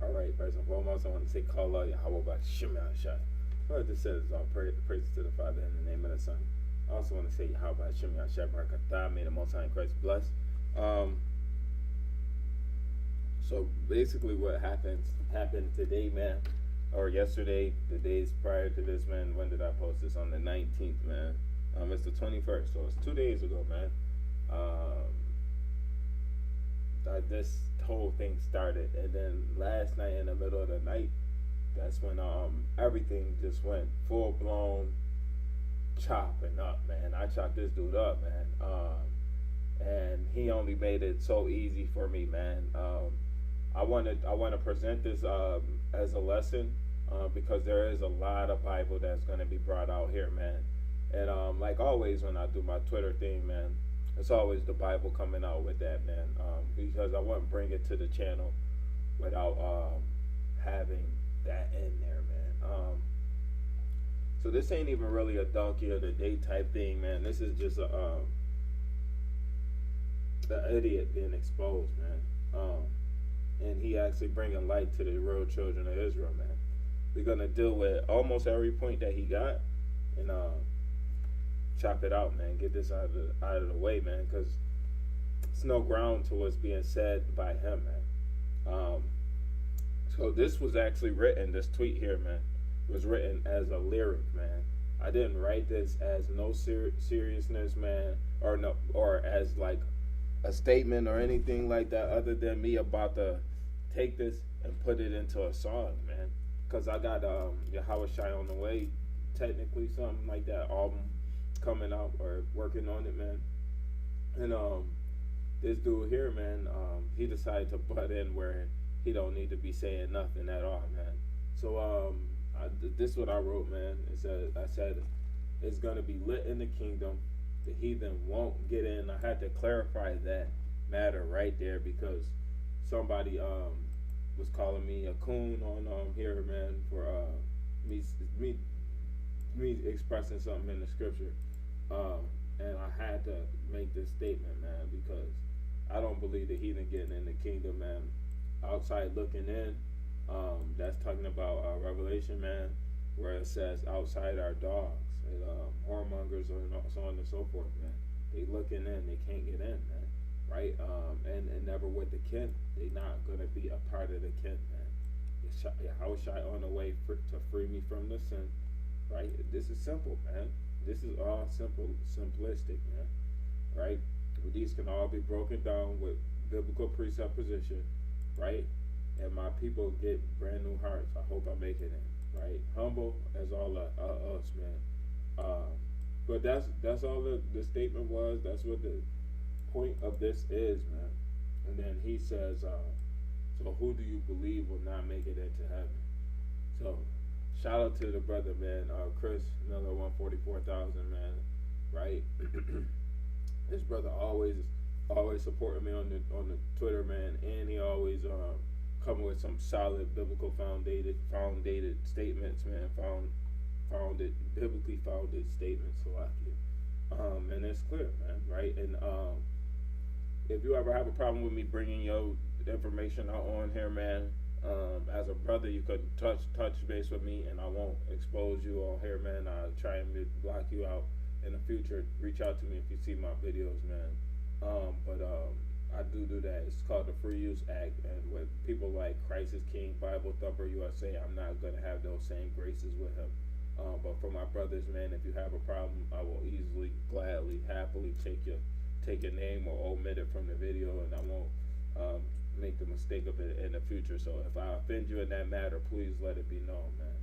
All right, first and foremost, I want to say, call out Yahweh by Shimon Shai. What this says is all praises to the Father in the name of the Son. I also want to say, Yahweh by Shimon Shai, Barakatah, may the Most High in Christ bless. Um, so basically, what happened today, man, or yesterday, the days prior to this, man. When did I post this? On the 19th, man. It's the 21st, so it's 2 days ago, man. This whole thing started, and then last night in the middle of the night, that's when everything just went full blown chopping up, man. I chopped this dude up, man, and he only made it so easy for me, man. I want to present this as a lesson, because there is a lot of Bible that's going to be brought out here, man. And like always, when I do my Twitter thing, man, it's always the Bible coming out with that, man, because I wouldn't bring it to the channel without having that in there, man. So this ain't even really a donkey of the day type thing, man. This is just the idiot being exposed, man. And he actually bringing light to the real children of Israel, man. We're gonna deal with almost every point that he got, and chop it out, man. Get this out of the way, man, because it's no ground to what's being said by him, man. So this was actually written. This tweet here, man, was written as a lyric, man. I didn't write this as no seriousness, man, or as like a statement or anything like that, other than me about to take this and put it into a song, man. Cause I got Yahweh Shai on the way, technically something like that album coming out or working on it, man. And this dude here, man, he decided to butt in where he don't need to be saying nothing at all, man. So this is what I wrote, man. I said it's gonna be lit in the kingdom. The heathen won't get in. I had to clarify that matter right there, because somebody was calling me a coon on here, man, for me expressing something in the scripture. And I had to make this statement, man, because I don't believe the heathen getting in the kingdom, man. Outside looking in, that's talking about Revelation, man, where it says outside are dogs and whoremongers and so on and so forth, man. They looking in, they can't get in, man, right? And never with the kin. They not gonna be a part of the kin, man. Yahweh on the way to free me from the sin, right? This is simple, man. This is all simplistic, man, right? These can all be broken down with biblical presupposition, right? And my people get brand new hearts. I hope I make it in, right? Humble as all us, man. But that's all the statement was. That's what the point of this is, man. And then he says, so who do you believe will not make it into heaven? So shout out to the brother, man, Chris, another 144,000, man, right? This brother always supporting me on the Twitter, man, and he always coming with some solid biblical founded statements, man, biblically founded statements, so and it's clear, man, right? And if you ever have a problem with me bringing your information out on here, man, as a brother, you could touch base with me, and I won't expose you on here, man. I'll try and block you out in the future. Reach out to me if you see my videos, man. But I do that. It's called the Free Use Act, and with people like Christ is King, Bible Thumper USA, I'm not gonna have those same graces with him. But for my brothers, man, if you have a problem, I will easily, gladly, happily take your name or omit it from the video, and I won't make the mistake of it in the future. So if I offend you in that matter, please let it be known, man.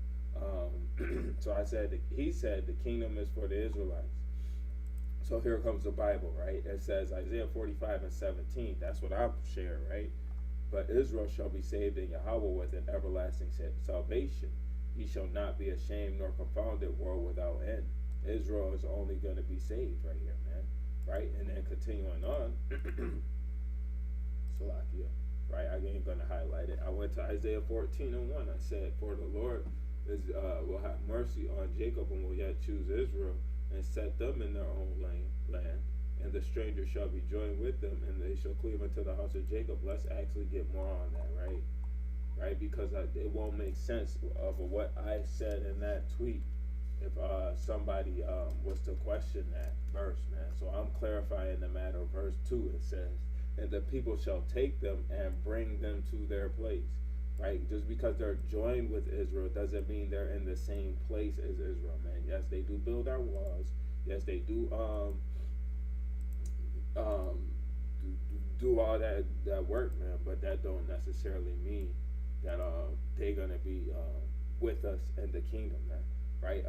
So he said the kingdom is for the Israelites. So here comes the Bible, right? It says Isaiah 45:17. That's what I share, right? But Israel shall be saved in Yahweh with an everlasting salvation. He shall not be ashamed nor confounded, world without end. Israel is only going to be saved right here, man. Right? And then continuing on, Salakia, right? I ain't going to highlight it. I went to Isaiah 14:1. I said, for the Lord will have mercy on Jacob and will yet choose Israel and set them in their own land. and the stranger shall be joined with them, and they shall cleave unto the house of Jacob. Let's actually get more on that, right? Right, because it won't make sense of what I said in that tweet if somebody was to question that verse, man. So I'm clarifying the matter. Verse 2, it says, and the people shall take them and bring them to their place. Right? Just because they're joined with Israel doesn't mean they're in the same place as Israel, man. Yes, they do build our walls. Yes, they do um, do all that work, man. But that don't necessarily mean that they're gonna be with us in the kingdom, man. Right?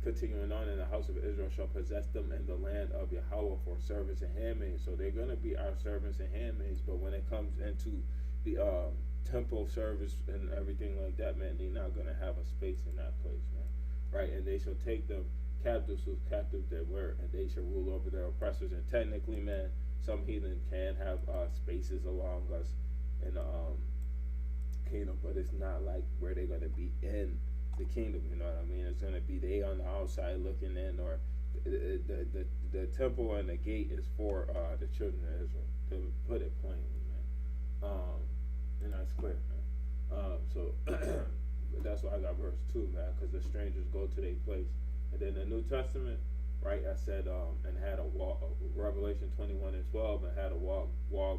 Continuing on, in the house of Israel shall possess them in the land of Yahweh for servants and handmaids. So they're gonna be our servants and handmaids. But when it comes into the temple service and everything like that, man, they're not gonna have a space in that place, man. Right? And they shall take them captives whose captives they were, and they shall rule over their oppressors. And technically, man, some heathen can have spaces along us in the kingdom, but it's not like where they're gonna be in the kingdom. You know what I mean? It's gonna be they on the outside looking in, or the temple and the gate is for the children of Israel. To put it plainly, man. And that's clear, man. So that's why I got verse 2, man, because the strangers go to their place. And then the New Testament, right? I said and had a wall, Revelation 21 and 12, and had a wall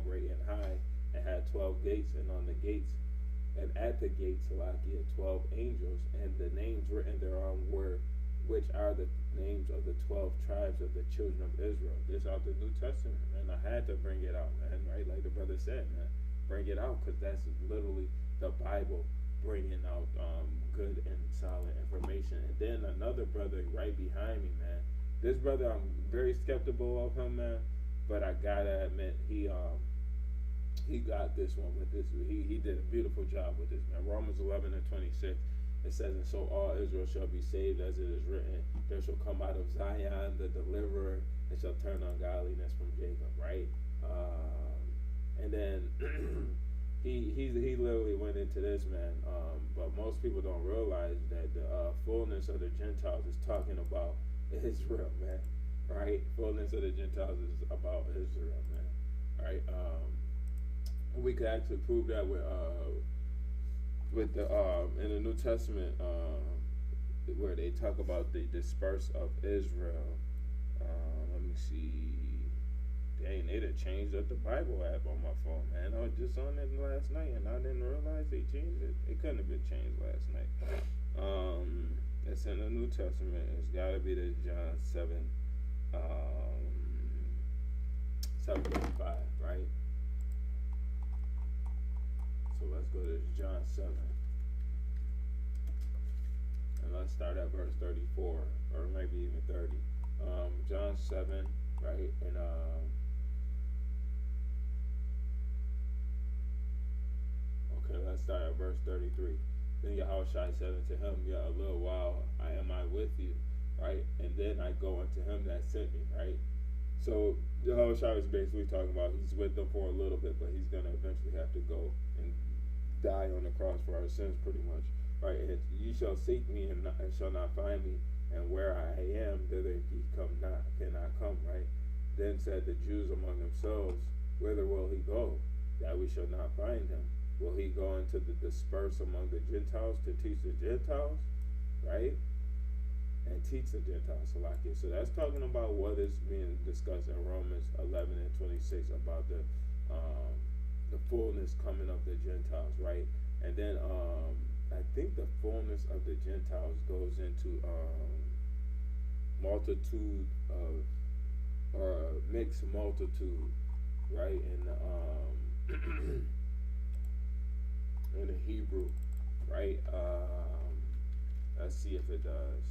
great and high, and had 12 gates, and on the gates. And at the gates, Salakia, 12 angels, and the names written thereon were, which are the names of the 12 tribes of the children of Israel. This out the New Testament, and I had to bring it out, man, right? Like the brother said, man, bring it out, because that's literally the Bible bringing out good and solid information. And then another brother right behind me, man. This brother, I'm very skeptical of him, man, but I gotta admit, he got this one with this. He did a beautiful job with this, man. Romans 11 and 26. It says, and so all Israel shall be saved, as it is written, there shall come out of Zion the deliverer, and shall turn ungodliness from Jacob, right? And then he literally went into this, man. But most people don't realize that the fullness of the Gentiles is talking about Israel, man. Right? Fullness of the Gentiles is about Israel, man. Right? We could actually prove that with the in the New Testament where they talk about the disperse of Israel. Let me see. Dang, they done changed up the Bible app on my phone, man. I was just on it last night, and I didn't realize they changed it. It couldn't have been changed last night. It's in the New Testament. It's got to be the John 7, 7:35, right? So let's go to John 7. And let's start at verse 34, or maybe even 30. John 7, right? And okay, let's start at verse 33. Then Yahushua said unto him, yet a little while am I with you, right? And then I go unto him that sent me, right? So Yahushua is basically talking about he's with them for a little bit, but he's gonna eventually have to go and die on the cross for our sins, pretty much, right? And you shall seek me and shall not find me, and where I am, thither ye cannot come, right? Then said the Jews among themselves, whither will he go, that we shall not find him? Will he go into the disperse among the Gentiles to teach the Gentiles, right? And teach the Gentiles, Salakia. So that's talking about what is being discussed in Romans 11 and 26 about the fullness coming of the Gentiles, right? And then I think the fullness of the Gentiles goes into multitude of, or mixed multitude, right? And in the Hebrew, right? Let's see if it does.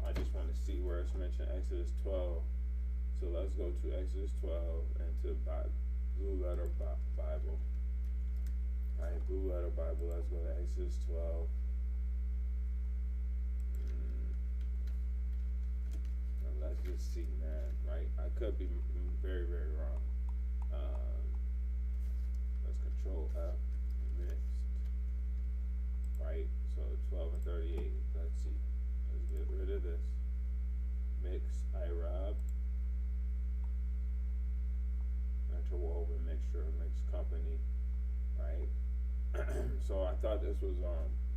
I just want to see where it's mentioned, Exodus 12. So let's go to Exodus 12 and to Blue Letter Bible. Alright, Blue Letter Bible, let's go to Exodus 12. And let's just see, man, right? I could be very, very wrong. Let's control F, mixed right? So 12 and 38. Let's see. Let's get rid of this. Mix Irab, interwoven mixture, mixed company, right? So I thought this was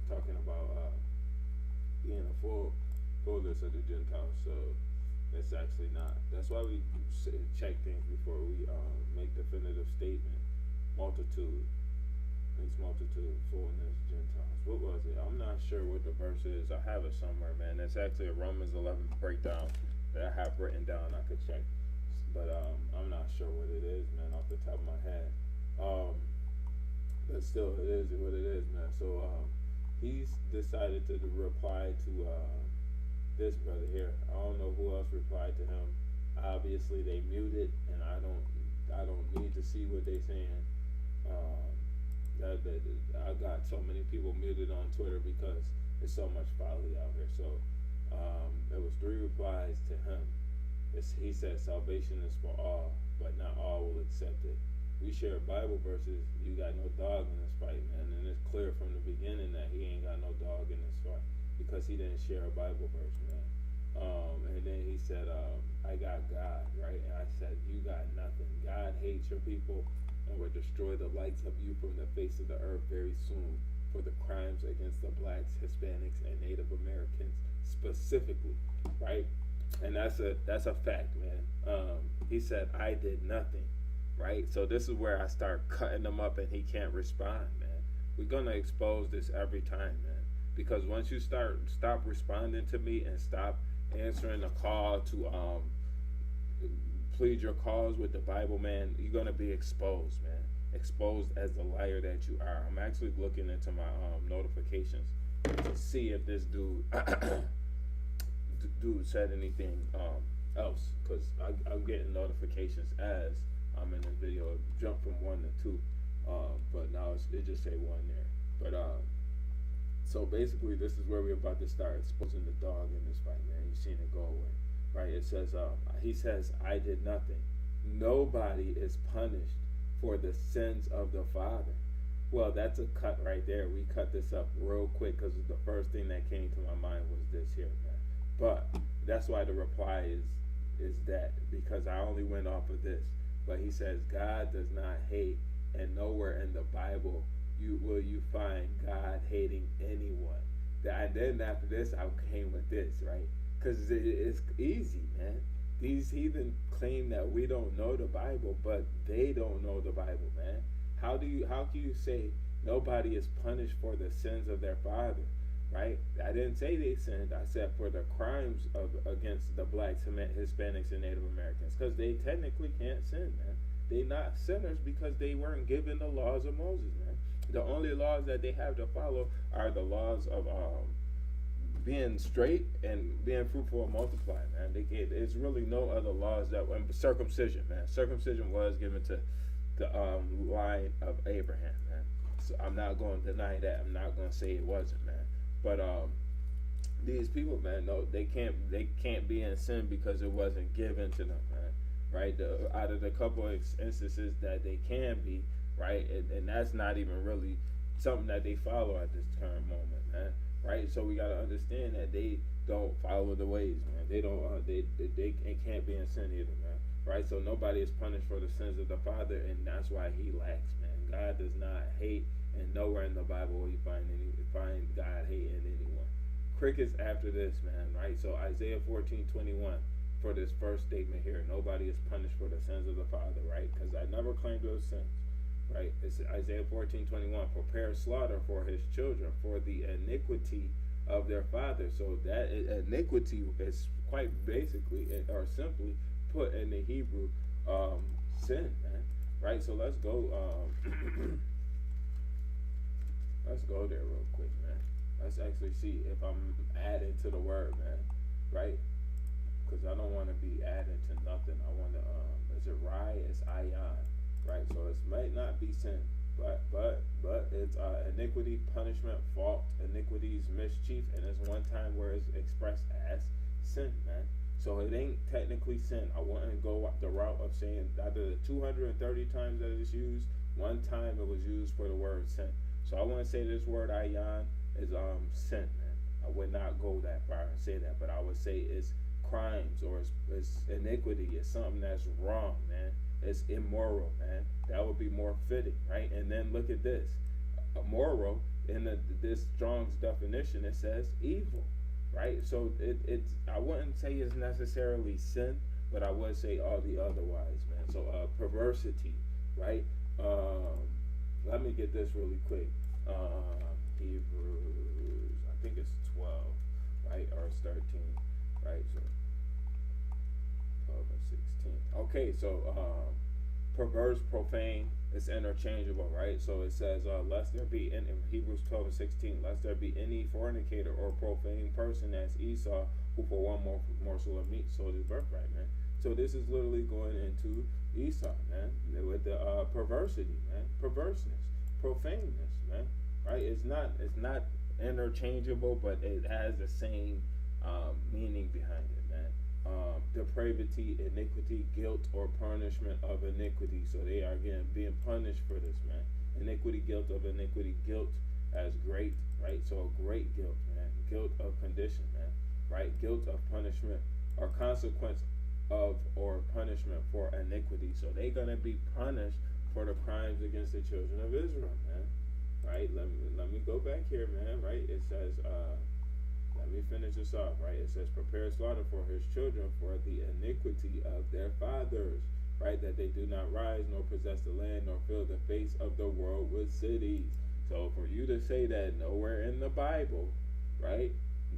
talking about being a fullness of the Gentiles. So it's actually not. That's why we check things before we make definitive statement. Multitude, mixed multitude, fullness, Gentiles. What was it? I'm not sure what the verse is. I have it somewhere, man. It's actually a Romans 11 breakdown that I have written down. I could check, but I'm not sure what it is, man, off the top of my head. But still, it is what it is, man. So he's decided to reply to this brother here. I don't know who else replied to him. Obviously, they muted, and I don't need to see what they're saying. I got so many people muted on Twitter because there's so much folly out here. So there was 3 replies to him. He said salvation is for all, but not all will accept it. We share Bible verses. You got no dog in this fight, man, and it's clear from the beginning that he ain't got no dog in this fight because he didn't share a Bible verse, man. And then he said, I got God, right? And I said, you got nothing. God hates your people and will destroy the likes of you from the face of the earth very soon for the crimes against the blacks, Hispanics, and Native Americans specifically, right? And that's a fact, man. He said, I did nothing, right? So this is where I start cutting him up and he can't respond, man. We're going to expose this every time, man. Because once you stop responding to me and stop answering the call to plead your cause with the Bible, man, you're going to be exposed, man. Exposed as the liar that you are. I'm actually looking into my notifications to see if this dude said anything else, because I'm getting notifications as I'm in this video. It jumped from 1 to 2, but now it just say 1 there. But so basically, this is where we're about to start exposing the dog in this fight, man. You've seen it go away, right? It says, he says, I did nothing. Nobody is punished for the sins of the Father. Well, that's a cut right there. We cut this up real quick because the first thing that came to my mind was this here, man. But that's why the reply is that, because I only went off of this. But he says, God does not hate, and nowhere in the Bible will you find God hating anyone. And then after this, I came with this, right? Because it's easy, man. These heathen claim that we don't know the Bible, but they don't know the Bible, man. How can you say nobody is punished for the sins of their father, right? I didn't say they sinned. I said for the crimes against the blacks, Hispanics, and Native Americans, because they technically can't sin, man. They not sinners because they weren't given the laws of Moses, man. The only laws that they have to follow are the laws of being straight and being fruitful and multiply, man. There's really no other laws circumcision, man. Circumcision was given to the line of Abraham, man. So I'm not going to deny that. I'm not going to say it wasn't, man. But these people, man, no, they can't be in sin because it wasn't given to them, man. Right? Out of the couple of instances that they can be, right, and that's not even really something that they follow at this current moment, man. Right? So we gotta understand that they don't follow the ways, man. They don't. They can't be in sin either, man. Right? So nobody is punished for the sins of the Father, and that's why He lacks, man. God does not hate, and nowhere in the Bible will you find God hating anyone. Crickets after this, man. Right? So Isaiah 14:21 for this first statement here. Nobody is punished for the sins of the Father, right? Because I never claimed those sins. Right, it's Isaiah 14:21. Prepare slaughter for his children for the iniquity of their father. So that iniquity is quite basically or simply put in the Hebrew sin, man. Right. So let's go. Let's go there real quick, man. Let's actually see if I'm adding to the word, man. Right. Because I don't want to be adding to nothing. I want to. Is it Rai? It's Ayan. Right, so it might not be sin, but it's iniquity, punishment, fault, iniquities, mischief, and it's one time where it's expressed as sin, man. So it ain't technically sin. I wouldn't go the route of saying either the 230 times that it's used, one time it was used for the word sin. So I want to say this word ayan is sin, man. I would not go that far and say that, but I would say it's crimes, or it's iniquity. It's something that's wrong, man. It's immoral, man. That would be more fitting, right? And then look at this. Moral, in this Strong's definition, it says evil, right? So it's, I wouldn't say it's necessarily sin, but I would say all the otherwise, man. So perversity, right? Let me get this really quick. Hebrews, I think it's 12, right? Or it's 13, right? So 12 and 16. Okay, so perverse, profane, it's interchangeable, right? So it says, lest there be in Hebrews 12 and 16, lest there be any fornicator or profane person as Esau, who for one more morsel of meat sold his birthright, man. So this is literally going into Esau, man, with the perversity, man, perverseness, profaneness, man, right? It's not interchangeable, but it has the same meaning behind it, man. Depravity, iniquity, guilt, or punishment of iniquity. So they are again being punished for this, man. Iniquity, guilt of iniquity, guilt as great, right? So a great guilt, man. Guilt of condition, man, right? Guilt of punishment or consequence of or punishment for iniquity. So they're gonna be punished for the crimes against the children of Israel, man. Right? Let me go back here, man. Right? It says, let me finish this off, right? It says, prepare slaughter for his children for the iniquity of their fathers, right? That they do not rise nor possess the land nor fill the face of the world with cities. So for you to say that nowhere in the Bible, right,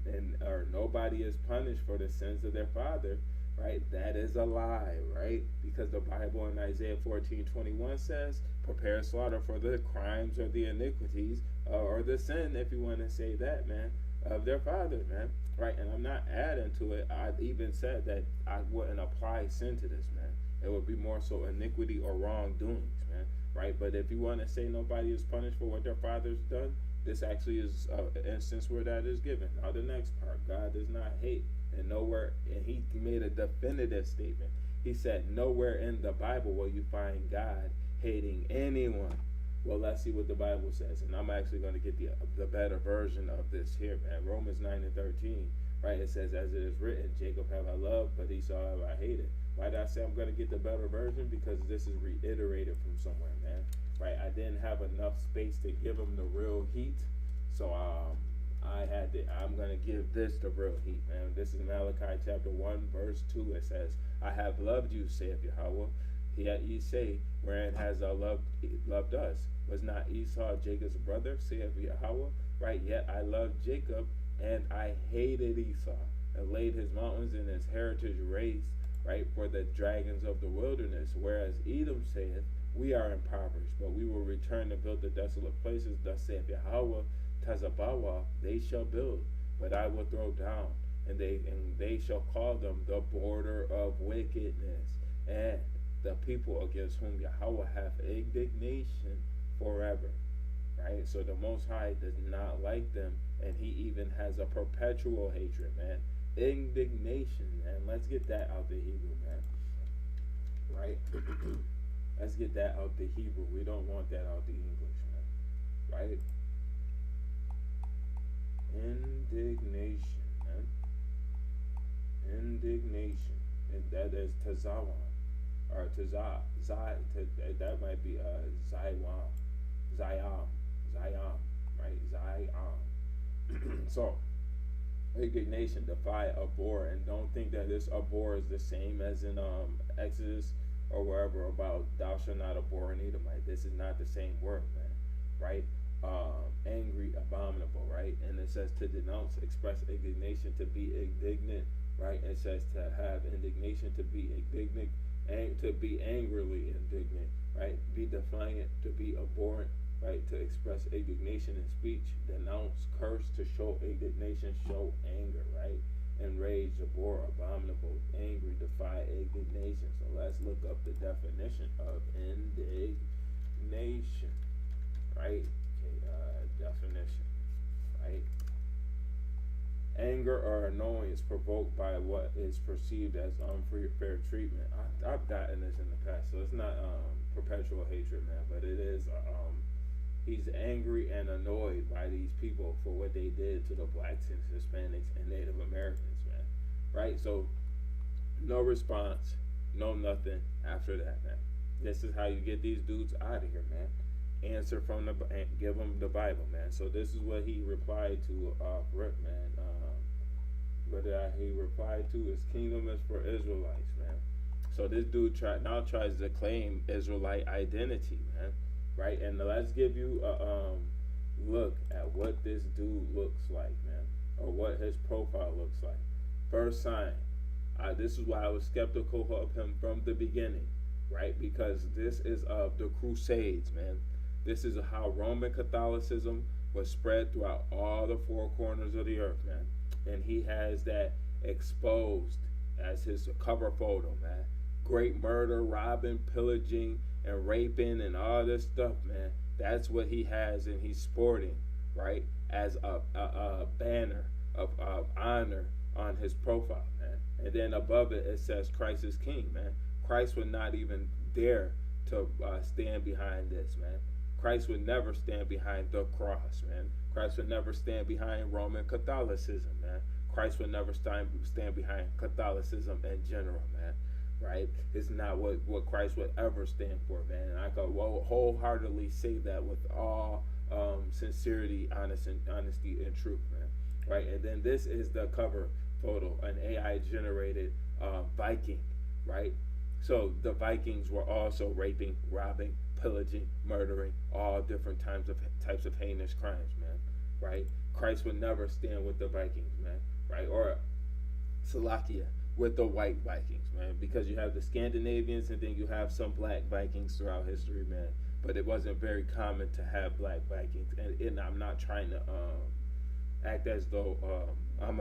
and or nobody is punished for the sins of their father, right, that is a lie, right? Because the Bible in Isaiah 14:21 says, prepare slaughter for the crimes or the iniquities or the sin, if you want to say that, man, of their father, man, right? And I'm not adding to it. I even said that I wouldn't apply sin to this, man. It would be more so iniquity or wrongdoings, man, right? But if you want to say nobody is punished for what their father's done, this actually is an instance where that is given. Now the next part, God does not hate, and nowhere, and he made a definitive statement. He said, nowhere in the Bible will you find God hating anyone. Well, let's see what the Bible says, and I'm actually going to get the better version of this here, man. Romans 9 and 13, right? It says, as it is written, Jacob have I loved, but Esau have I hated. Why did I say I'm going to get the better version? Because this is reiterated from somewhere, man. Right? I didn't have enough space to give him the real heat, so I'm going to give this the real heat, man. This is Malachi chapter 1, verse 2. It says, I have loved you, saith Yahweh. Yet ye say, wherein has thou loved us? Was not Esau Jacob's brother, saith Yahweh? Right? Yet I loved Jacob, and I hated Esau, and laid his mountains in his heritage race, right, for the dragons of the wilderness. Whereas Edom saith, we are impoverished, but we will return to build the desolate places. Thus saith Yahweh, Tazabawa, they shall build, but I will throw down, and they shall call them the border of wickedness, and the people against whom Yahweh hath indignation forever. Right? So the Most High does not like them, and he even has a perpetual hatred, man. Indignation, man. Let's get that out the Hebrew, man. Right? Let's get that out the Hebrew. We don't want that out the English, man. Right? Indignation, man. Indignation. And that is tazawan. Or that might be Zayam, right? Zayam. So, indignation, defy, abhor, and don't think that this abhor is the same as in Exodus or wherever about thou shalt not abhor an Edomite. This is not the same word, man, right? Angry, abominable, right? And it says to denounce, express indignation, to be indignant, right? It says to have indignation, to be indignant, and to be angrily indignant, right? Be defiant, to be abhorrent, right? To express indignation in speech, denounce, curse, to show indignation, show anger, right? Enrage, abhor, abominable, angry, defy, indignation. So let's look up the definition of indignation, right? Okay, definition, right? Anger or annoyance provoked by what is perceived as unfair treatment. I've gotten this in the past, so it's not perpetual hatred, man, but it is He's angry and annoyed by these people for what they did to the blacks and Hispanics and Native Americans, man. Right? So no response, no nothing after that, man. This is how you get these dudes out of here, man. Answer from the give them the Bible, man. So this is what he replied to Rick, man. He replied to his kingdom is for Israelites, man. So this dude tries to claim Israelite identity, man. Right? And let's give you a look at what this dude looks like, man, or what his profile looks like. First sign. This is why I was skeptical of him from the beginning, right? Because this is of the Crusades, man. This is how Roman Catholicism was spread throughout all the four corners of the earth, man. And he has that exposed as his cover photo, man. Great murder, robbing, pillaging, and raping, and all this stuff, man. That's what he has, and he's sporting, right, as a banner of honor on his profile, man. And then above it, it says Christ is King, man. Christ would not even dare to stand behind this, man. Christ would never stand behind the cross, man. Christ would never stand behind Roman Catholicism, man. Christ would never stand behind Catholicism in general, man. Right? It's not what Christ would ever stand for, man. And I could wholeheartedly say that with all sincerity, honesty, and truth, man. Right? And then this is the cover photo, an AI generated Viking, right? So the Vikings were also raping, robbing, pillaging, murdering, all different types of heinous crimes, man. Right? Christ would never stand with the Vikings, man. Right? Or Slovakia with the white Vikings, man. Because you have the Scandinavians and then you have some black Vikings throughout history, man. But it wasn't very common to have black Vikings, and I'm not trying to act as though I'm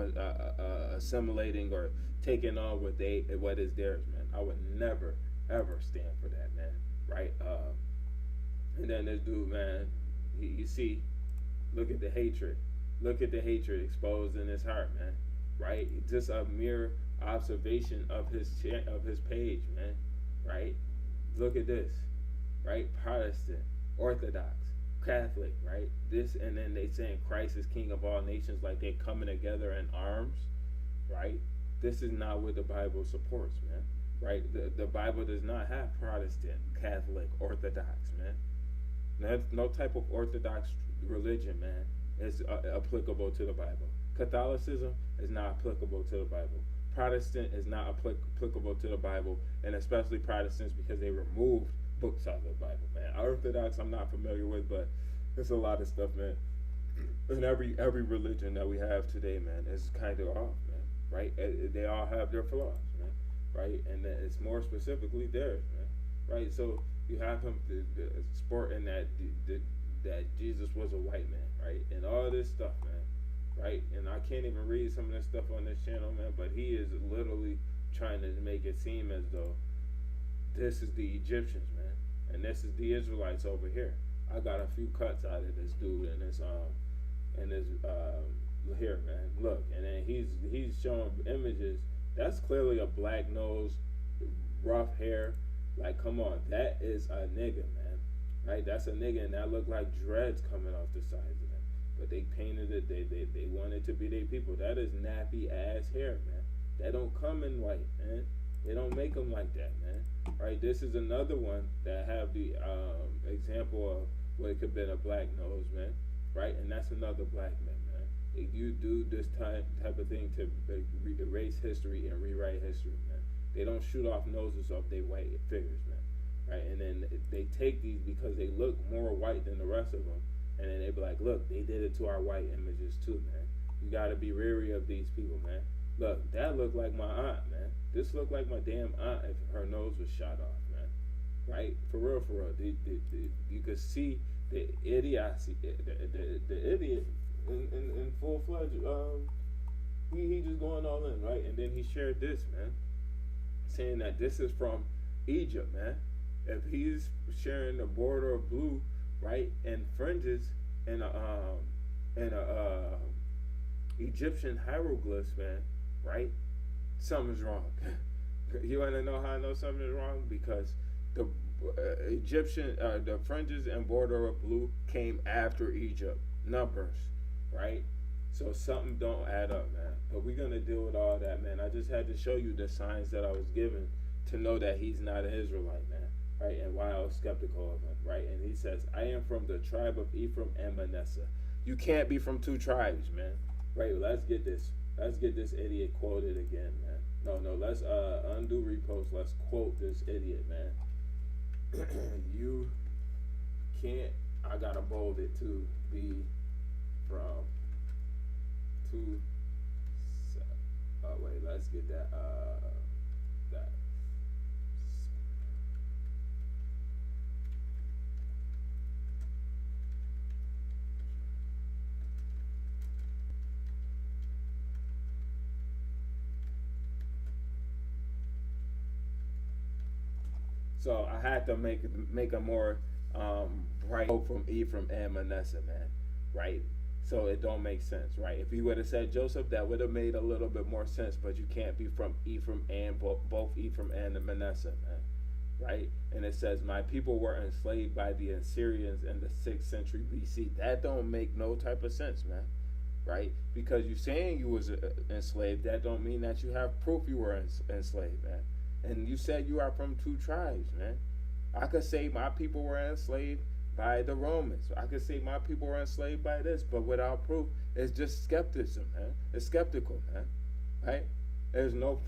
assimilating or taking on what is theirs, man. I would never ever stand for that, man. Right? And then this dude, man, you see, look at the hatred. Look at the hatred exposed in his heart, man. Right? Just a mere observation of his page, man. Right? Look at this. Right? Protestant, Orthodox, Catholic, right? This, and then they saying Christ is King of all nations, like they're coming together in arms, right? This is not what the Bible supports, man. Right? The Bible does not have Protestant, Catholic, Orthodox, man. No type of Orthodox religion, man, is applicable to the Bible. Catholicism is not applicable to the Bible. Protestant is not applicable to the Bible, and especially Protestants because they removed books out of the Bible, man. Orthodox, I'm not familiar with, but there's a lot of stuff, man. And every religion that we have today, man, is kind of off, man. Right? They all have their flaws, man. Right? And it's more specifically theirs, man. Right? So you have him sporting that Jesus was a white man, right? And all this stuff, man. Right? And I can't even read some of this stuff on this channel, man. But he is literally trying to make it seem as though this is the Egyptians, man, and this is the Israelites over here. I got a few cuts out of this dude and this here, man. Look, and then he's showing images. That's clearly a black nose, rough hair. Like, come on, that is a nigga, man. Right? That's a nigga, and that looked like dreads coming off the sides of them. But they painted it. They wanted to be their people. That is nappy ass hair, man. That don't come in white, man. They don't make them like that, man. Right? This is another one that have the example of what it could have been a black nose, man. Right? And that's another black man, man. If you do this type of thing to erase history and rewrite history, man, they don't shoot off noses off their white figures, man. Right? And then they take these because they look more white than the rest of them, and then they be like, look, they did it to our white images too, man. You got to be wary of these people, man. Look, that looked like my aunt, man. This looked like my damn aunt if her nose was shot off, man. Right? For real, for real. You could see the idiocy, the idiot in full-fledged. He just going all in, right? And then he shared this, man, saying that this is from Egypt, man. If he's sharing a border of blue, right, and fringes and a Egyptian hieroglyphs, man, right? Something's wrong. You want to know how I know something is wrong? Because Egyptian, the fringes and border of blue came after Egypt. Numbers, right? So something don't add up, man. But we're gonna deal with all that, man. I just had to show you the signs that I was given to know that he's not an Israelite, man. Right? And why I was skeptical of him, right? And he says, I am from the tribe of Ephraim and Manasseh. You can't be from two tribes, man. Right, let's get this. Let's get this idiot quoted again, man. No, let's undo repost. Let's quote this idiot, man. You can't, I gotta bold it to be from two, wait, let's get that, that. So I had to make a more right from Ephraim and Manasseh, man. Right? So it don't make sense, right? If he would have said Joseph, that would have made a little bit more sense. But you can't be from Ephraim and both Ephraim and Manasseh, man. Right? And it says, my people were enslaved by the Assyrians in the 6th century BC. That don't make no type of sense, man. Right? Because you saying you was enslaved, that don't mean that you have proof you were enslaved, man. And you said you are from two tribes, man. I could say my people were enslaved by the Romans. I could say my people were enslaved by this, but without proof, it's just skepticism, man. It's skeptical, man. Right? There's no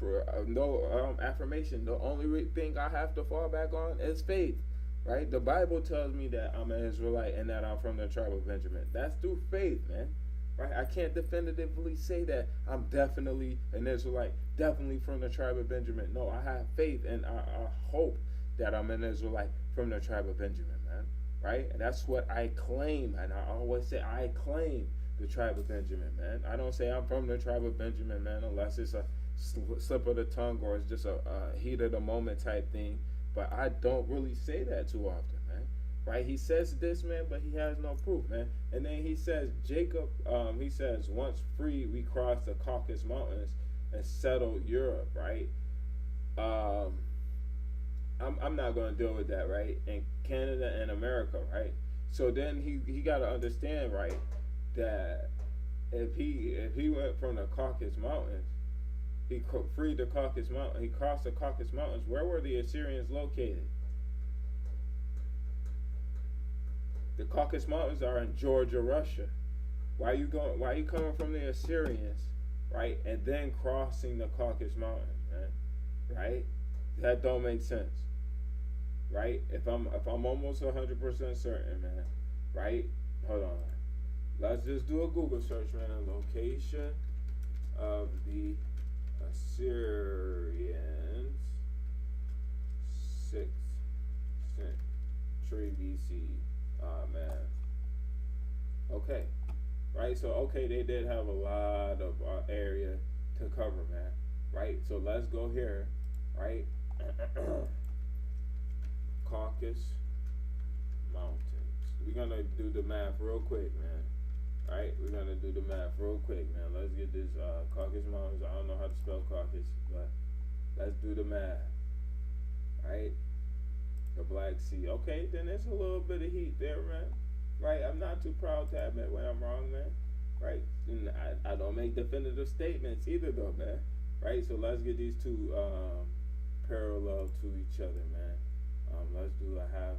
affirmation. The only thing I have to fall back on is faith. Right? The Bible tells me that I'm an Israelite and that I'm from the tribe of Benjamin. That's through faith, man. Right? I can't definitively say that I'm definitely an Israelite, definitely from the tribe of Benjamin. No, I have faith and I hope that I'm an Israelite from the tribe of Benjamin, man. Right? And that's what I claim. And I always say I claim the tribe of Benjamin, man. I don't say I'm from the tribe of Benjamin, man, unless it's a slip of the tongue or it's just a heat of the moment type thing. But I don't really say that too often, man. Right? He says this, man, but he has no proof, man. And then he says, Jacob, he says, once free, we crossed the Caucasus Mountains and settled Europe, right? I'm not going to deal with that, right? And Canada and America, right? So then he got to understand, right, that if he went from the Caucasus Mountains, he freed the Caucasus Mountains, he crossed the Caucasus Mountains. Where were the Assyrians located? The Caucasus Mountains are in Georgia, Russia. Why are you coming from the Assyrians, right, and then crossing the Caucasus Mountains, man? Right? That don't make sense. Right? If I'm almost 100% certain, man. Right? Hold on. Let's just do a Google search, man. A location of the Assyrians, 6th century BC. Man. Okay. Right? So, okay, they did have a lot of area to cover, man. Right? So, let's go here. Right? Caucasus Mountains. We're going to do the math real quick, man. Right? We're going to do the math real quick, man. Let's get this Caucasus Mountains. I don't know how to spell Caucasus, but let's do the math. Right? The Black Sea. Okay, then there's a little bit of heat there, man. Right? I'm not too proud to admit when I'm wrong, man. Right? And I don't make definitive statements either, though, man. Right? So let's get these two parallel to each other, man. Let's do a half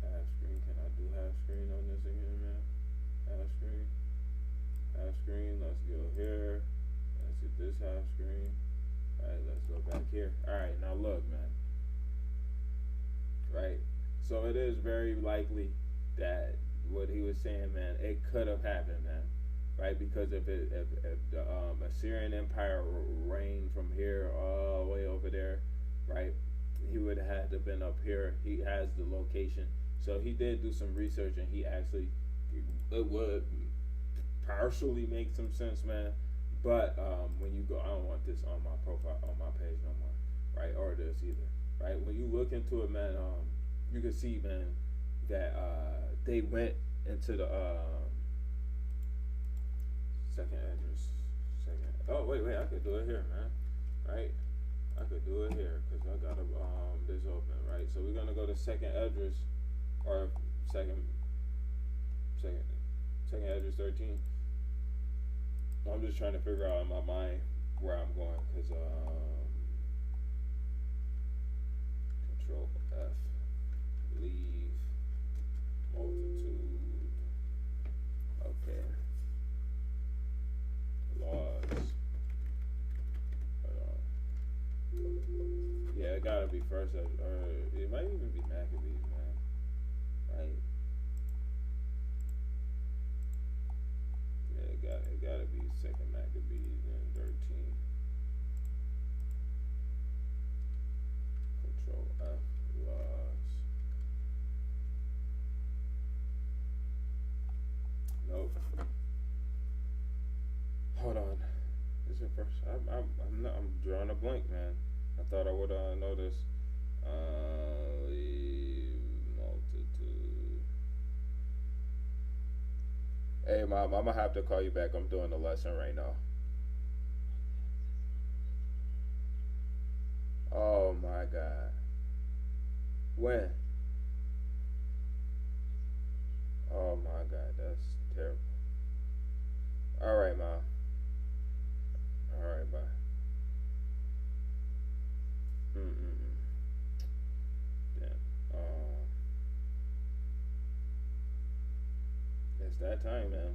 screen. Can I do half screen on this again, man? Half screen. Let's go here. Let's get this half screen. All right, let's go back here. All right, now look, man. Right. So it is very likely that what he was saying, man, it could have happened, man. Right, because if the Assyrian Empire reigned from here all the way over there, right, he would have had to been up here. He has the location, so he did do some research, and he actually it would partially make some sense, man. But when you go, I don't want this on my profile on my page no more, right, or this either, right. When you look into it, man, you can see, man, that they went into the second address. Oh, wait, I could do it here, man. Right? I could do it here because I got this open, right? So we're gonna go to second address, or second second second address 13. I'm just trying to figure out in my mind where I'm going because Control F, leave multitude. Okay, laws. Yeah, it gotta be first, or it might even be Maccabees, man. Right? Yeah, it gotta be second Maccabees and 13. Control F, laws. Nope. Hold on. Is it first? I'm drawing a blank, man. I thought I would know this. Leave multitude. Hey, Mom, I'm gonna have to call you back. I'm doing the lesson right now. Oh my God. When? Oh my God, that's terrible. All right, Mom. All right, bye. Mm-mm-mm. Damn. It's that time, man.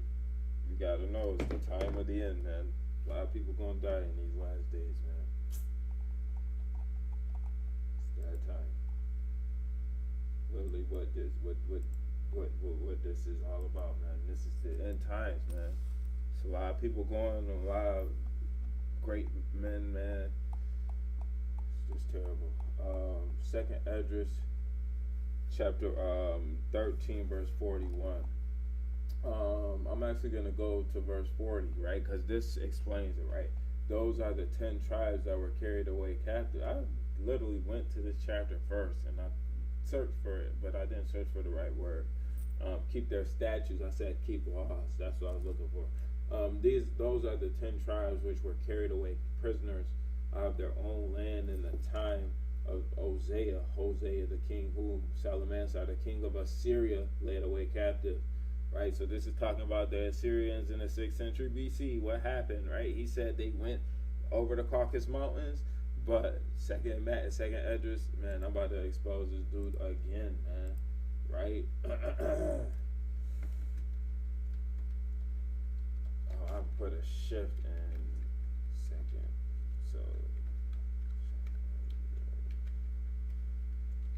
You gotta know it's the time of the end, man. A lot of people gonna die in these last days, man. It's that time. Literally, what this is all about, man. This is the end times, man. It's a lot of people going, a lot of great men, man. It's just terrible. Second Esdras, chapter 13, verse 41. I'm actually going to go to verse 40, right? Because this explains it, right? Those are the 10 tribes that were carried away captive. I literally went to this chapter first and I searched for it, but I didn't search for the right word. Keep their statutes. I said keep laws. That's what I was looking for. Those are the 10 tribes which were carried away prisoners out of their own land in the time of Hosea the king, whom Salmanassar, the king of Assyria, led away captive. Right, so this is talking about the Assyrians in the 6th century BC. What happened, right? He said they went over the Caucasus Mountains, but second Esdras, man, I'm about to expose this dude again, man. Right? Oh, I put a shift in second, so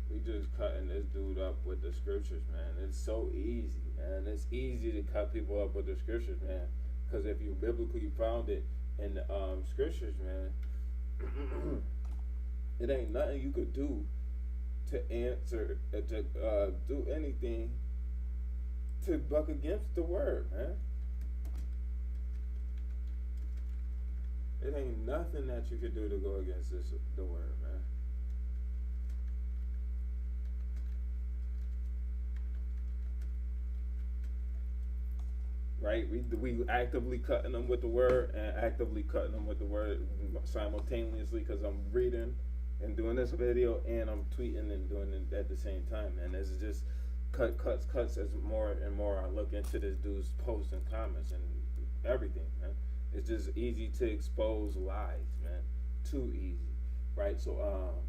we just cutting this dude up with the scriptures, man. It's so easy, man. It's easy to cut people up with the scriptures, man. Because if you biblically found it in the scriptures, man, it ain't nothing you could do to answer, to do anything to buck against the word, man. It ain't nothing that you could do to go against the word, man. Right? We actively cutting them with the word and actively cutting them with the word simultaneously because I'm reading and doing this video and I'm tweeting and doing it at the same time. And this is just cuts as more and more I look into this dude's posts and comments and everything, man. It's just easy to expose lies, man. Too easy, right? So,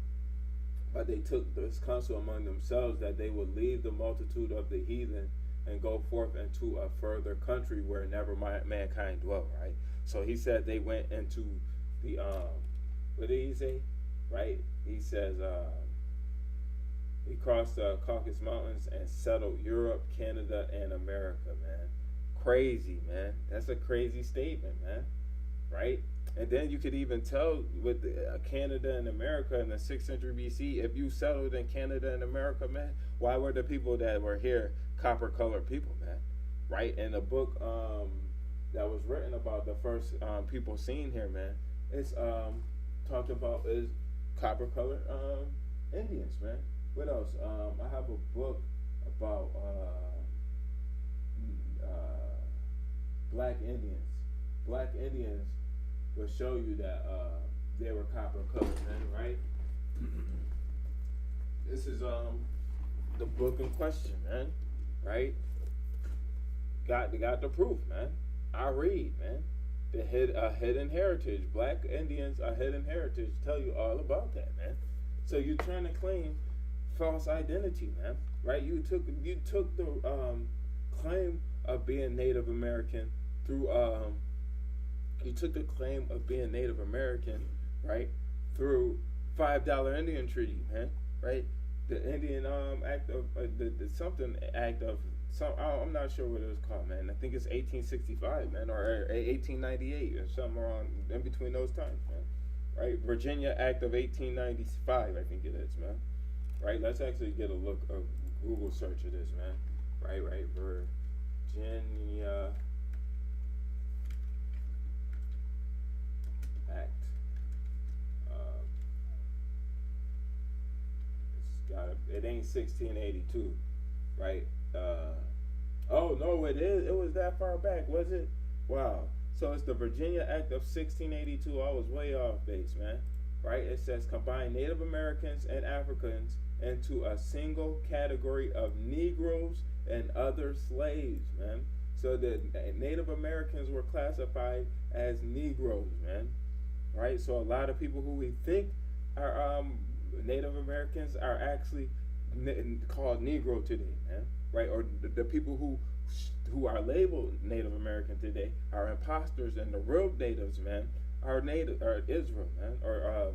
but they took this counsel among themselves that they would leave the multitude of the heathen and go forth into a further country where never mankind dwelt, right? So he said they went into the what did he say? Right? He says he crossed the Caucasus Mountains and settled Europe, Canada, and America, man. Crazy, man. That's a crazy statement, man. Right? And then you could even tell with Canada and America in the 6th century BC, if you settled in Canada and America, man, why were the people that were here copper colored people, man? Right? And the book that was written about the first people seen here, man, it's talked about is copper colored Indians, man. What else? I have a book about Black Indians. Black Indians will show you that they were copper color, man, right? This is the book in question, man, right? Got the proof, man. I read, man. A hidden heritage. Black Indians, a hidden heritage. Tell you all about that, man. So you're trying to claim false identity, man, right? You took the claim of being Native American through you took the claim of being Native American, right, through $5 Indian Treaty, man, right? The Indian Act of the something Act of some, I'm not sure what it was called, man. I think it's 1865, man, or 1898 or something around in between those times, man. Right? Virginia Act of 1895, I think it is, man. Right? Let's actually get a look, a Google search of this, man. Right? Virginia Act. It ain't 1682, right? Oh no, it is. It was that far back, was it? Wow. So it's the Virginia Act of 1682. I was way off base, man. Right? It says combine Native Americans and Africans into a single category of Negroes and other slaves, man. So the Native Americans were classified as Negroes, man. Right? So a lot of people who we think are Native Americans are actually called Negro today, man. Right? Or the people who are labeled Native American today are imposters, and the real natives, man, are Israel, man, or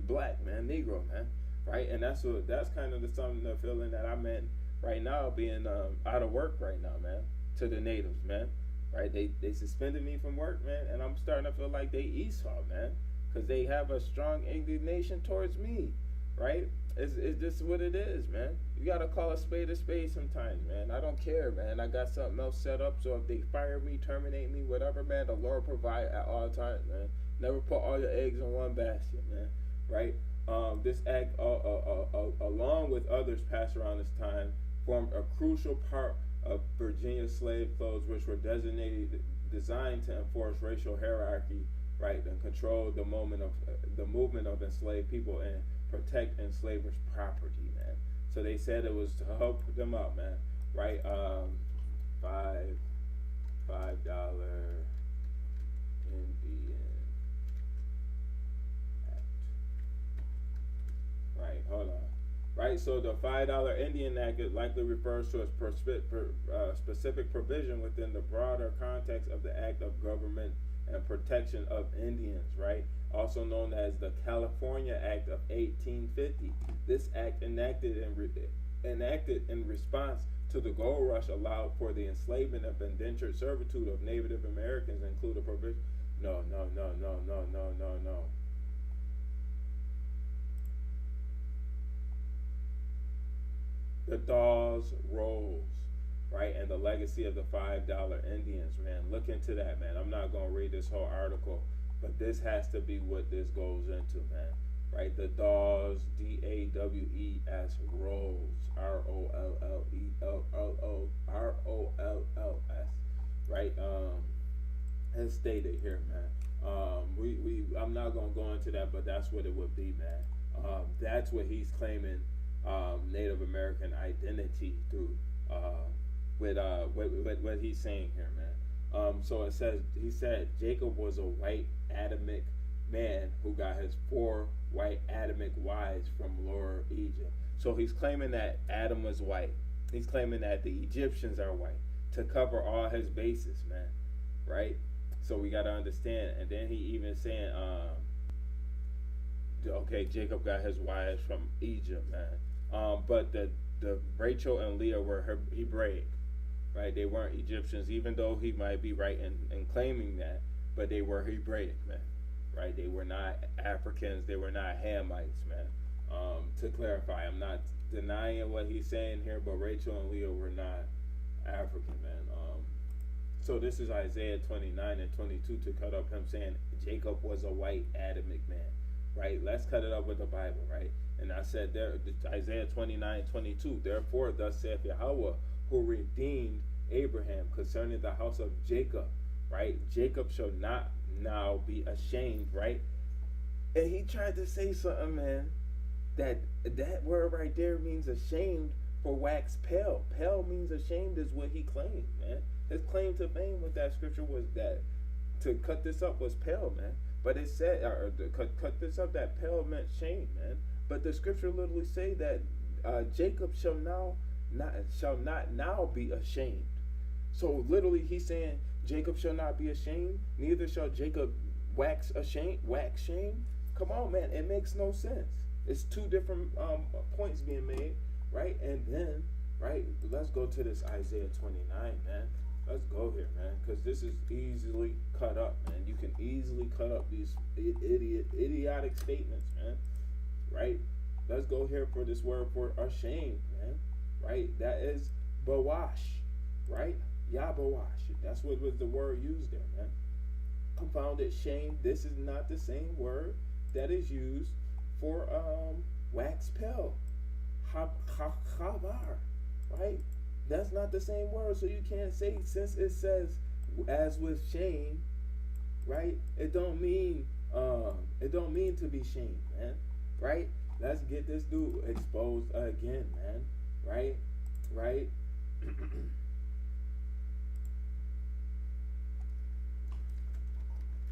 black, man, Negro, man, right? And that's kind of the feeling that I'm in right now, being out of work right now, man, to the natives, man, right? They suspended me from work, man, and I'm starting to feel like they Esau, man, because they have a strong indignation towards me, right? It's just what it is, man. You gotta call a spade sometimes, man. I don't care, man. I got something else set up, so if they fire me, terminate me, whatever, man, the Lord provide at all times, man. Never put all your eggs in one basket, man. Right? This act, along with others passed around this time, formed a crucial part of Virginia slave codes, which were designed to enforce racial hierarchy, right, and control the movement of enslaved people and protect enslavers' property, man. So they said it was to help them out, man. Right? $5 Indian Act. Right, hold on. Right, so the $5 Indian Act, it likely refers to a specific provision within the broader context of the Act of Government and Protection of Indians, right? Also known as the California Act of 1850. This act enacted in response to the gold rush allowed for the enslavement of indentured servitude of Native Americans, include a provision. No. The Dawes Rolls, right, and the legacy of the $5 Indians, man. Look into that, man. I'm not gonna read this whole article, but this has to be what this goes into, man. Right, the Dawes, DAWES Rolls, ROLLESS, right? As stated here, man. I'm not gonna go into that, but that's what it would be, man. That's what he's claiming. Native American identity through with what he's saying here, man. So he said Jacob was a white Adamic man who got his 4 white Adamic wives from Lower Egypt. So he's claiming that Adam was white. He's claiming that the Egyptians are white to cover all his bases, man. Right? So we gotta understand. And then he even saying, okay, Jacob got his wives from Egypt, man. But the Rachel and Leah were Hebraic, right? They weren't Egyptians, even though he might be right in claiming that, but they were Hebraic, man, right? They were not Africans, they were not Hamites, man. To clarify, I'm not denying what he's saying here, but Rachel and Leah were not African, man. So this is Isaiah 29 and 22 to cut up him saying Jacob was a white Adamic man, right? Let's cut it up with the Bible, right? And I said there, Isaiah 29:22. Therefore, thus saith Yahweh, who redeemed Abraham concerning the house of Jacob, right? Jacob shall not now be ashamed, right? And he tried to say something, man, that that word right there means ashamed for wax pale. Pale means ashamed is what he claimed, man. His claim to fame with that scripture was that to cut this up was pale, man. But it said, or to cut this up, that pale meant shame, man. But the scripture literally say that Jacob shall not now be ashamed. So literally, he's saying Jacob shall not be ashamed. Neither shall Jacob wax shame. Come on, man. It makes no sense. It's two different points being made, right? And then, right, let's go to this Isaiah 29, man. Let's go here, man, because this is easily cut up, man. You can easily cut up these idiotic statements, man, right? Let's go here for this word for ashamed, man, right? That is bawash, right? Yabawash. That's what was the word used there, man. Confounded shame. This is not the same word that is used for wax pale. Chavar, right? That's not the same word, so you can't say since it says as with shame, right? It don't mean to be shamed, man, right? Let's get this dude exposed again, man, right?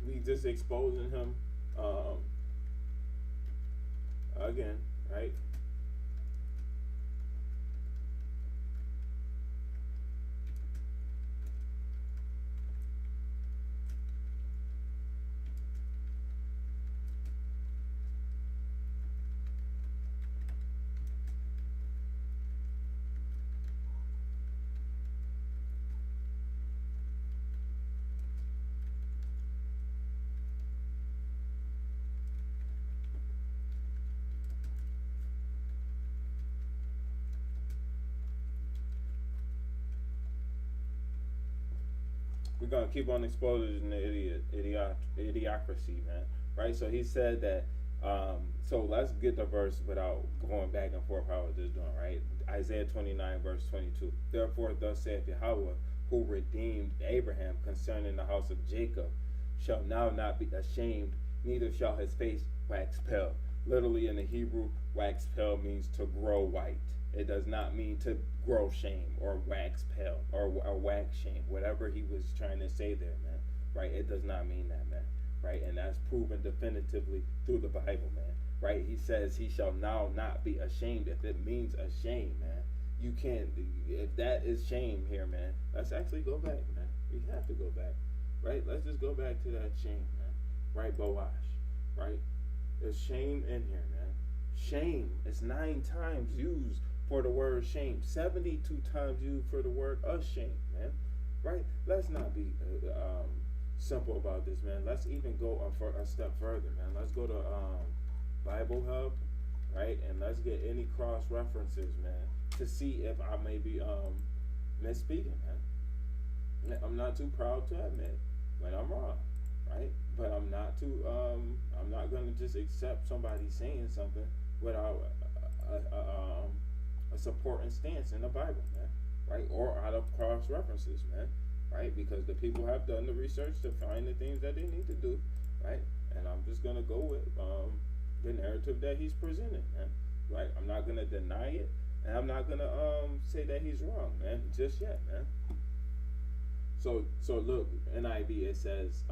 We just exposing him again, right? We're gonna keep on exposing the idiocracy, man. Right? So he said that. So let's get the verse without going back and forth how it's just doing. Right? Isaiah 29 verse 22. Therefore, thus saith Yahweh, who redeemed Abraham concerning the house of Jacob, shall now not be ashamed, neither shall his face wax pale. Literally in the Hebrew, wax pale means to grow white. It does not mean to grow shame or wax pale or wax shame. Whatever he was trying to say there, man. Right? It does not mean that, man. Right? And that's proven definitively through the Bible, man. Right? He says he shall now not be ashamed. If it means ashamed, man, you can't. If that is shame here, man, let's actually go back, man. We have to go back. Right? Let's just go back to that shame, man. Right? Boash. Right? There's shame in here, man. Shame is 9 times used for the word shame, 72 times used for the word ashamed, man. Right? Let's not be simple about this, man. Let's even go a step further, man. Let's go to Bible Hub, right? And let's get any cross references, man, to see if I may be misspeaking, man. I'm not too proud to admit when I'm wrong, right? But I'm not gonna just accept somebody saying something without a supporting stance in the Bible, man, right? Or out of cross references, man, right? Because the people have done the research to find the things that they need to do, right? And I'm just gonna go with the narrative that he's presenting, man. Right? I'm not gonna deny it, and I'm not gonna say that he's wrong, man, just yet, man. So look, NIV, it says,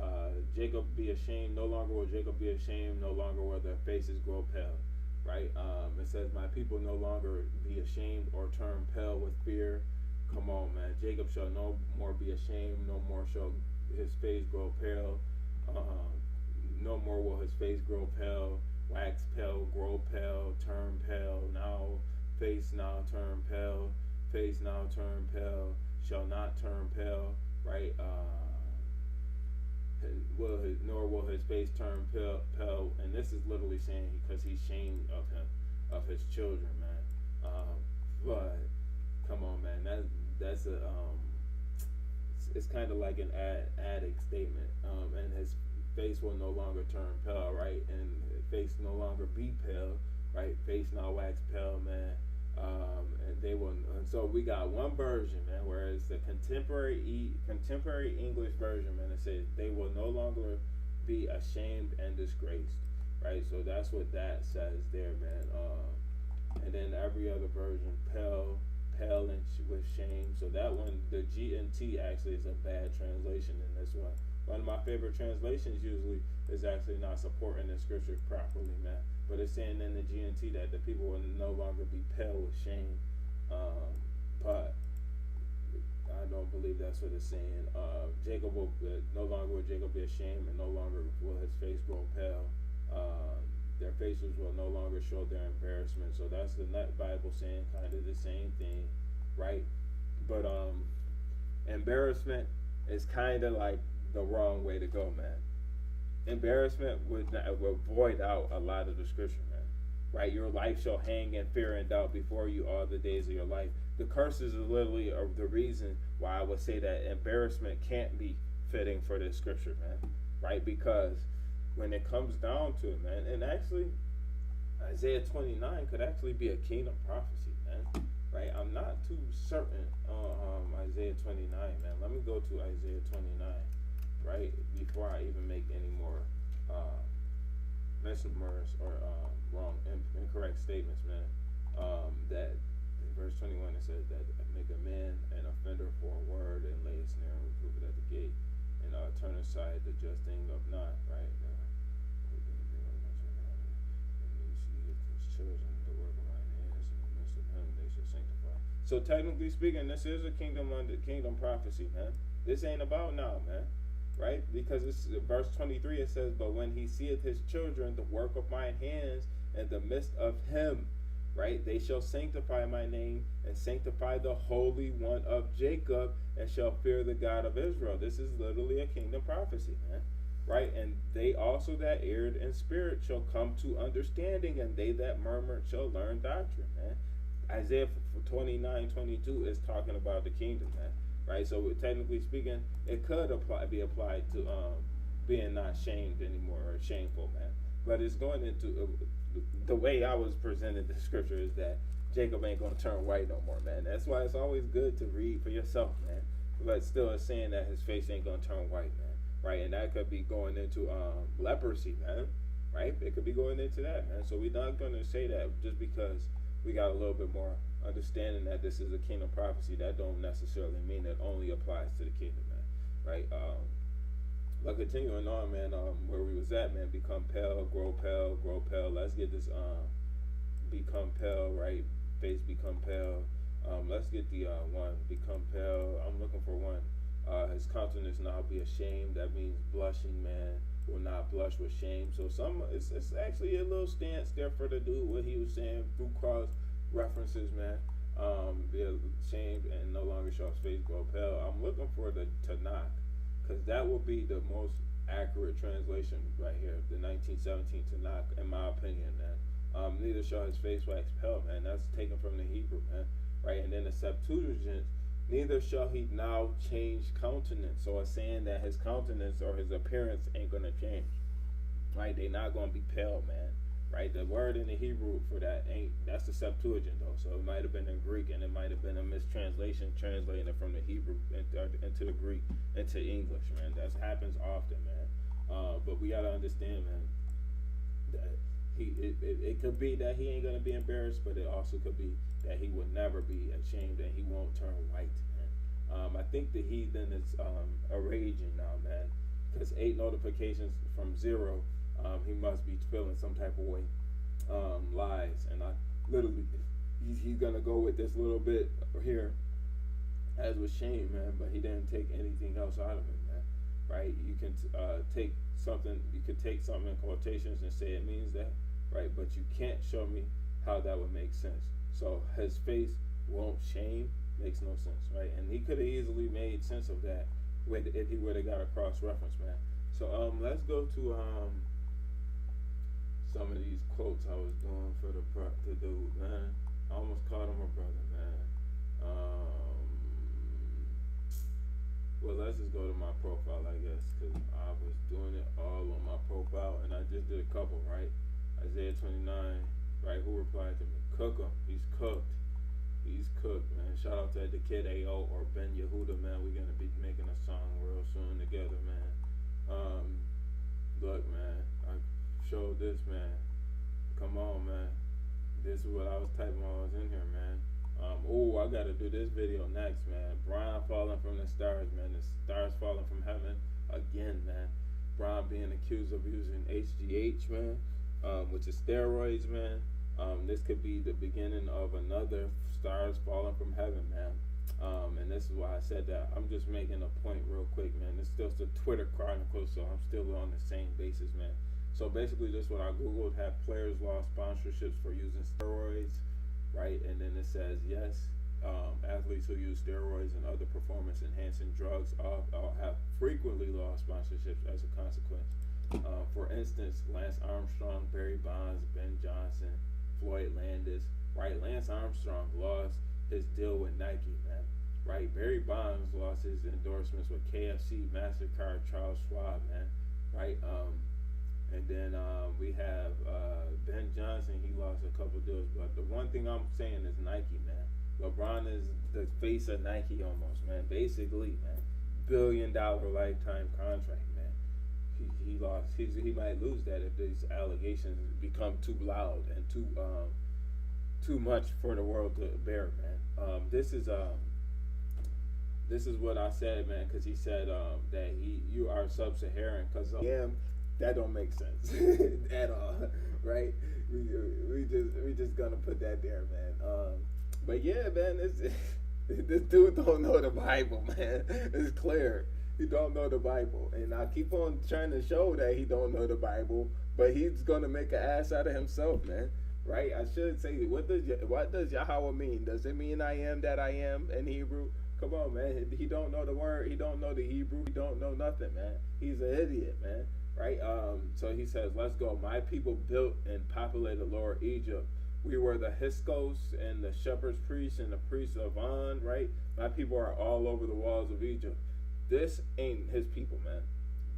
Jacob be ashamed, no longer will Jacob be ashamed, no longer will their faces grow pale. Right? It says, my people no longer be ashamed or turn pale with fear. Come on, man. Jacob shall no more be ashamed, no more shall his face grow pale. No more will his face grow pale, wax pale, grow pale, turn pale, now face now turn pale, face now turn pale, shall not turn pale, right? Nor will his face turn pale, and this is literally saying because he's shamed of him, of his children, man. But come on, man, that's a it's kind of like an addict statement, and his face will no longer turn pale, right? And face no longer be pale, right? Face now wax pale, man. And they will. And so we got one version, man, whereas the contemporary English version, man, it says they will no longer be ashamed and disgraced, right? So that's what that says there, man. And then every other version, pale and with shame. So that one, the G and T actually is a bad translation in this one. One of my favorite translations usually is actually not supporting the scripture properly, man. But it's saying in the G and T that the people will no longer be pale with shame. But I don't believe that's what it's saying. Jacob will no longer will Jacob be ashamed, and no longer will his face grow pale. Their faces will no longer show their embarrassment. So that's the Net Bible saying kind of the same thing, right? But embarrassment is kind of like the wrong way to go, man. Embarrassment would void out a lot of the scripture, man. Right? Your life shall hang in fear and doubt before you all the days of your life. The curses is literally the reason why I would say that embarrassment can't be fitting for this scripture, man. Right? Because when it comes down to it, man, and actually Isaiah 29 could actually be a kingdom prophecy, man. Right? I'm not too certain on Isaiah 29, man. Let me go to Isaiah 29, right? Before I even make any more misnomers or incorrect statements, man. That in verse 21 it says that make a man an offender for a word and lay a snare and reprove it at the gate and turn aside the just thing of not, right? Children, the work of my hands, in the midst of him they shall sanctify. So technically speaking, this is a kingdom under kingdom prophecy, man. This ain't about now, man. Right? Because it's verse 23 it says, but when he seeth his children, the work of my hands, in the midst of him, right, they shall sanctify my name and sanctify the Holy One of Jacob and shall fear the God of Israel. This is literally a kingdom prophecy, man. Right? And they also that erred in spirit shall come to understanding, and they that murmured shall learn doctrine, man. Isaiah 29:22 is talking about the kingdom, man. Right? So technically speaking, it could be applied to being not shamed anymore or shameful, man. But it's going into the way I was presented the scripture is that Jacob ain't going to turn white no more, man. That's why it's always good to read for yourself, man. But still it's saying that his face ain't going to turn white, man. Right? And that could be going into leprosy, man. Right? It could be going into that, man. So we're not going to say that just because we got a little bit more understanding that this is a kingdom prophecy. That don't necessarily mean it only applies to the kingdom, man. Right? But continuing on, man, where we was at, man, become pale, grow pale, grow pale. Let's get this become pale, right? Face become pale. Let's get the one, become pale. I'm looking for one. His countenance now be ashamed. That means blushing, man. Will not blush with shame. So it's actually a little stance there for the dude, what he was saying through cross references, man. Be ashamed and no longer shall his face grow pale. I'm looking for the Tanakh, because that will be the most accurate translation right here, the 1917 Tanakh, in my opinion, man. Neither shall his face wax pale, man. That's taken from the Hebrew, man. Right? And then the Septuagint, neither shall he now change countenance. So it's saying that his countenance or his appearance ain't going to change. Right? They're not going to be pale, man. Right? The word in the Hebrew for that that's the Septuagint, though. So it might have been in Greek, and it might have been a mistranslation translating it from the Hebrew into the Greek into English, man. That happens often, man. But we got to understand, man, that it could be that he ain't going to be embarrassed, but it also could be that he will never be ashamed and he won't turn white, man. I think the heathen is raging now, man, because 8 notifications from 0, he must be feeling some type of way. Lies, and I literally, he's gonna go with this little bit here, as with shame, man, but he didn't take anything else out of it, man. Right? You can take something, in quotations and say it means that, right? But you can't show me how that would make sense. So his face won't shame makes no sense, right? And he could have easily made sense of that if he would have got a cross reference, man. So let's go to some of these quotes I was doing for the dude, man. I almost called him a brother, man. Well, let's just go to my profile, I guess, because I was doing it all on my profile, and I just did a couple, right? Isaiah 29, right? Who replied to me? Cook him. He's cooked. He's cooked, man. Shout out to the kid AO or Ben Yehuda, man. We're going to be making a song real soon together, man. Look, man. showed this, man. Come on, man. This is what I was typing while I was in here, man. Oh, I gotta do this video next, man. Brian falling from the stars, man. The stars falling from heaven again, man. Brian being accused of using HGH, man, which is steroids, man. This could be the beginning of another stars falling from heaven, man. And this is why I said that. I'm just making a point real quick, man. It's still the Twitter Chronicles, so I'm still on the same basis, man. So basically, this is what I googled: have players lost sponsorships for using steroids, right? And then it says yes, athletes who use steroids and other performance-enhancing drugs all have frequently lost sponsorships as a consequence. For instance, Lance Armstrong, Barry Bonds, Ben Johnson, Floyd Landis, right? Lance Armstrong lost his deal with Nike, man, right? Barry Bonds lost his endorsements with KFC, MasterCard, Charles Schwab, man, right? And then we have Ben Johnson. He lost a couple deals, but the one thing I'm saying is Nike, man. LeBron is the face of Nike almost, man. Basically, man, $1 billion lifetime contract, man. He lost. He might lose that if these allegations become too loud and too much for the world to bear, man. This is what I said, man, because he said that you are sub-Saharan, because that don't make sense at all, right? We just gonna put that there, man. But yeah, man, this dude don't know the Bible, man. It's clear he don't know the Bible, and I keep on trying to show that he don't know the Bible, but he's gonna make an ass out of himself, man. Right? I should say, what does Yahweh mean? Does it mean I am that I am in Hebrew? Come on, man. He don't know the word. He don't know the Hebrew. He don't know nothing, man. He's an idiot, man. Right? So he says, let's go. My people built and populated Lower Egypt. We were the Hyksos and the shepherd's priests and the priests of On, right? My people are all over the walls of Egypt. This ain't his people, man.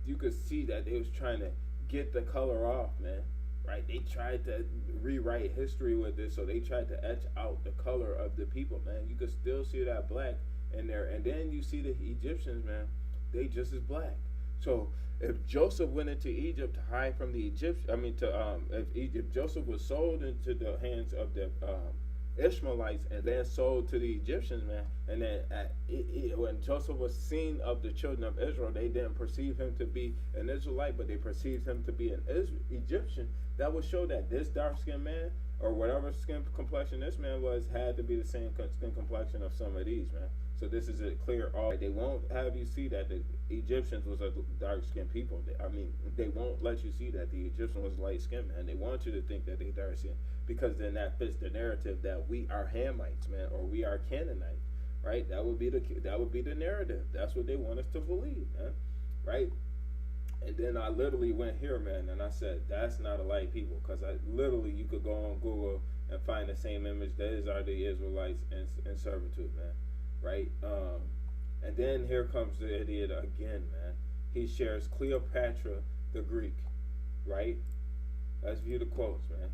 You could see that they was trying to get the color off, man. Right? They tried to rewrite history with this, so they tried to etch out the color of the people, man. You could still see that black in there. And then you see the Egyptians, man. They just as black. So if Joseph went into Egypt to hide from the Egyptians, if Joseph was sold into the hands of the Ishmaelites and then sold to the Egyptians, man, and then when Joseph was seen of the children of Israel, they didn't perceive him to be an Israelite, but they perceived him to be an Egyptian. That would show that this dark-skinned man, or whatever skin complexion this man was, had to be the same skin complexion of some of these, man. So this is a clear all. They won't have you see that the Egyptians was a dark-skinned people. They won't let you see that the Egyptian was light-skinned, man. They want you to think that they dark-skinned, because then that fits the narrative that we are Hamites, man, or we are Canaanite, right? That would be the narrative. That's what they want us to believe, man, right? And then I literally went here, man, and I said, that's not a light people, because you could go on Google and find the same image. These are the Israelites in servitude, man, right? And then here comes the idiot again, man. He shares Cleopatra the Greek, right? Let's view the quotes, man,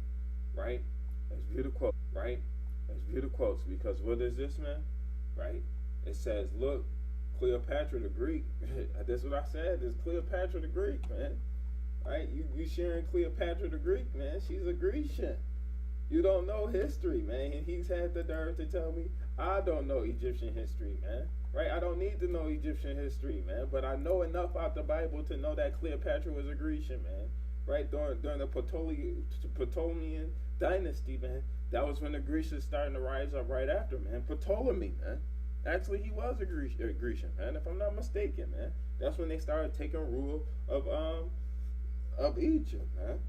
right? Let's view the quotes, right? Let's view the quotes, because what is this, man, right? It says, look, Cleopatra the Greek. That's what I said. It's Cleopatra the Greek, man. Right? You sharing Cleopatra the Greek, man. She's a Grecian. You don't know history, man. And he's had the nerve to tell me I don't know Egyptian history, man. Right? I don't need to know Egyptian history, man. But I know enough out the Bible to know that Cleopatra was a Grecian, man. Right? During the Ptolemy dynasty, man. That was when the Grecians starting to rise up right after, man. Ptolemy, man. Actually, he was a Grecian, man, if I'm not mistaken, man. That's when they started taking rule of Egypt, man.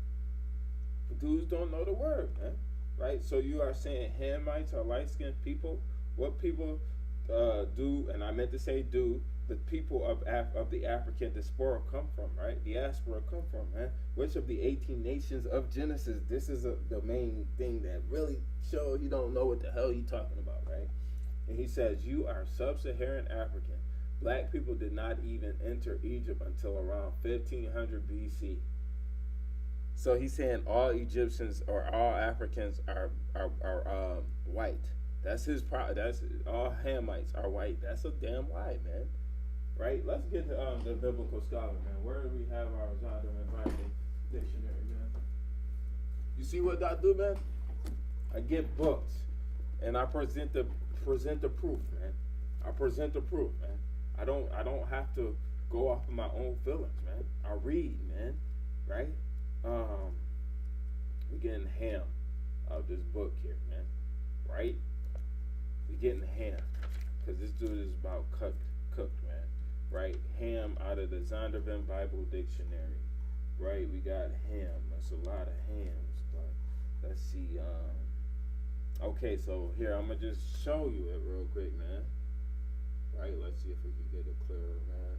Dudes don't know the word, man. Right? So you are saying Hamites are light-skinned people? What people do, and I meant to say do, the people of the African diaspora come from, right? Diaspora come from, man. Which of the 18 nations of Genesis? This is the main thing that really shows you don't know what the hell you talking about, right? And he says, you are sub-Saharan African. Black people did not even enter Egypt until around 1500 BC. So he's saying all Egyptians or all Africans are white. That's his that's all Hamites are white. That's a damn lie, man. Right? Let's get to the biblical scholar, man. Where do we have our Zondervan Bible dictionary, man? You see what I do, man? I get books, and I present the proof, man. I present the proof, man. I don't have to go off of my own feelings, man. I read, man. Right? We're getting ham out of this book here, man. Right? We're getting ham, cause this dude is about cooked, man. Right? Ham out of the Zondervan Bible Dictionary. Right? We got ham. That's a lot of hams, but let's see. Okay, so here I'm gonna just show you it real quick, man. Right? Let's see if we can get it clearer, man.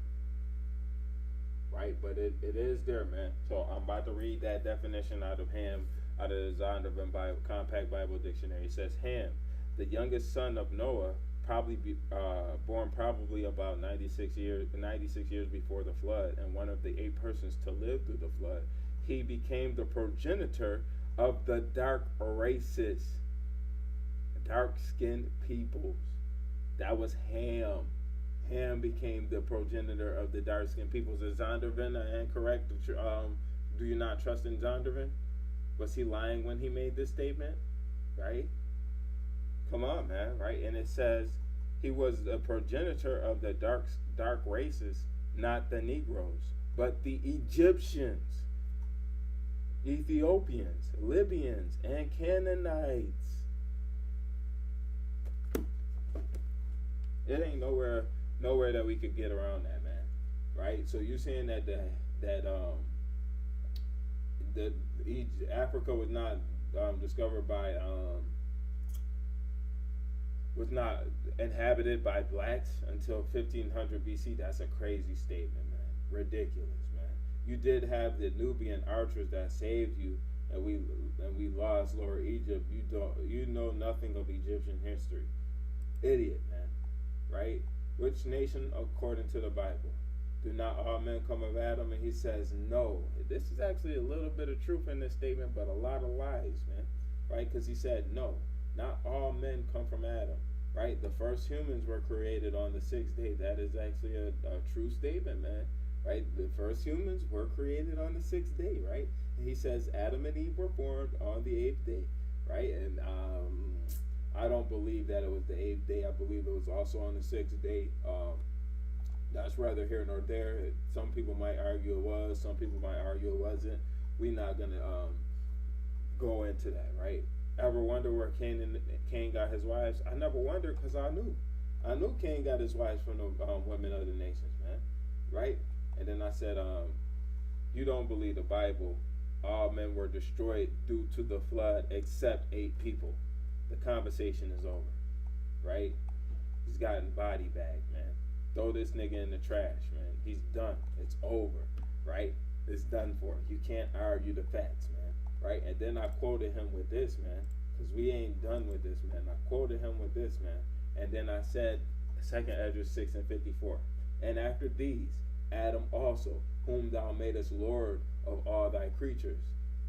Right? But it is there, man. So I'm about to read that definition out of ham, out of the Zondervan Bible Compact Bible Dictionary. It says Ham, the youngest son of Noah, born probably about 96 years before the flood, and one of the 8 persons to live through the flood. He became the progenitor of the dark races, dark-skinned peoples. That was Ham. Ham became the progenitor of the dark-skinned peoples. Is Zondervan incorrect? Do you not trust in Zondervan? Was he lying when he made this statement? Right? Come on, man. Right? And it says he was the progenitor of the dark races, not the Negroes, but the Egyptians, Ethiopians, Libyans, and Canaanites. It ain't nowhere that we could get around that, man. Right? So you saying that Africa was not discovered by was not inhabited by blacks until 1500 BC? That's a crazy statement, man. Ridiculous, man. You did have the Nubian archers that saved you, and we lost Lower Egypt. You know nothing of Egyptian history. Idiot, man. Right? Which nation, according to the Bible? Do not all men come of Adam? And he says no. This is actually a little bit of truth in this statement, but a lot of lies, man. Right? Because he said no. Not all men come from Adam. Right? The first humans were created on the 6th day. That is actually a true statement, man. Right? The first humans were created on the 6th day, right? And he says Adam and Eve were formed on the 8th day, right? And I don't believe that it was the 8th day. I believe it was also on the 6th day. That's rather here nor there. Some people might argue it was. Some people might argue it wasn't. We're not going to go into that, right? Ever wonder where Cain got his wives? I never wondered because I knew. I knew Cain got his wives from the women of the nations, man. Right? And then I said, you don't believe the Bible. All men were destroyed due to the flood except 8 people. The conversation is over. Right? He's gotten body bagged, man. Throw this nigga in the trash, man. He's done. It's over. Right? It's done for. You can't argue the facts, man. Right? And then I quoted him with this, man. Because we ain't done with this, man. I quoted him with this, man. And then I said, 2nd Ezra 6:54. And after these, Adam also, whom thou madest Lord of all thy creatures,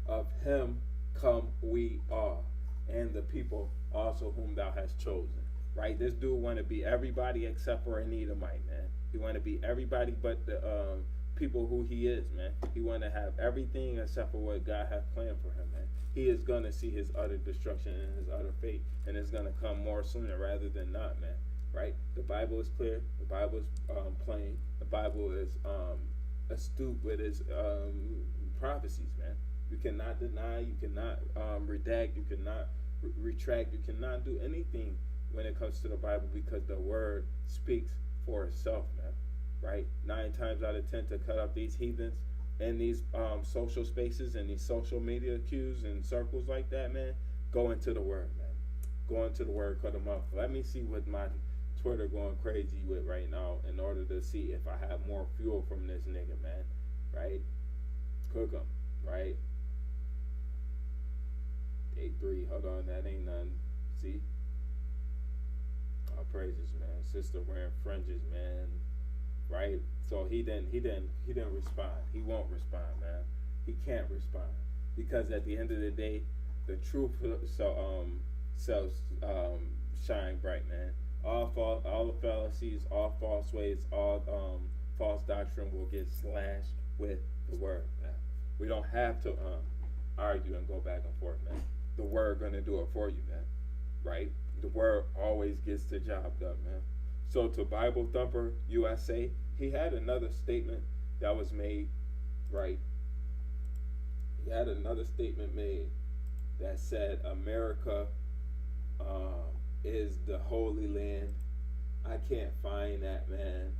of him come we all, and the people also whom thou hast chosen. Right? This dude want to be everybody except for an Edomite, man. He want to be everybody but the people who he is, man. He want to have everything except for what God has planned for him, man. He is going to see his utter destruction and his utter fate, and it's going to come more sooner rather than not, man. Right? The Bible is clear. The Bible is plain. The Bible is astute with its prophecies, man. You cannot deny. You cannot redact. You cannot retract. You cannot do anything when it comes to the Bible because the word speaks for itself, man. Right? 9 times out of 10 to cut up these heathens in these social spaces and these social media cues and circles like that, man. Go into the word, man. Go into the word, cut them off. Let me see what my Twitter going crazy with right now in order to see if I have more fuel from this nigga, man. Right? Cook them, right? Day 3, hold on, that ain't none. See? All praises, man. Sister wearing fringes, man. Right? So he didn't respond. He won't respond, man. He can't respond because at the end of the day, the truth shine bright, man. All the fallacies, all false ways, all false doctrine will get slashed with the word, man. We don't have to argue and go back and forth, man. The word gonna do it for you, man. Right? The word always gets the job done, man. So to Bible Thumper USA, he had another statement that was made, right? He had another statement made that said America is the Holy Land. I can't find that, man.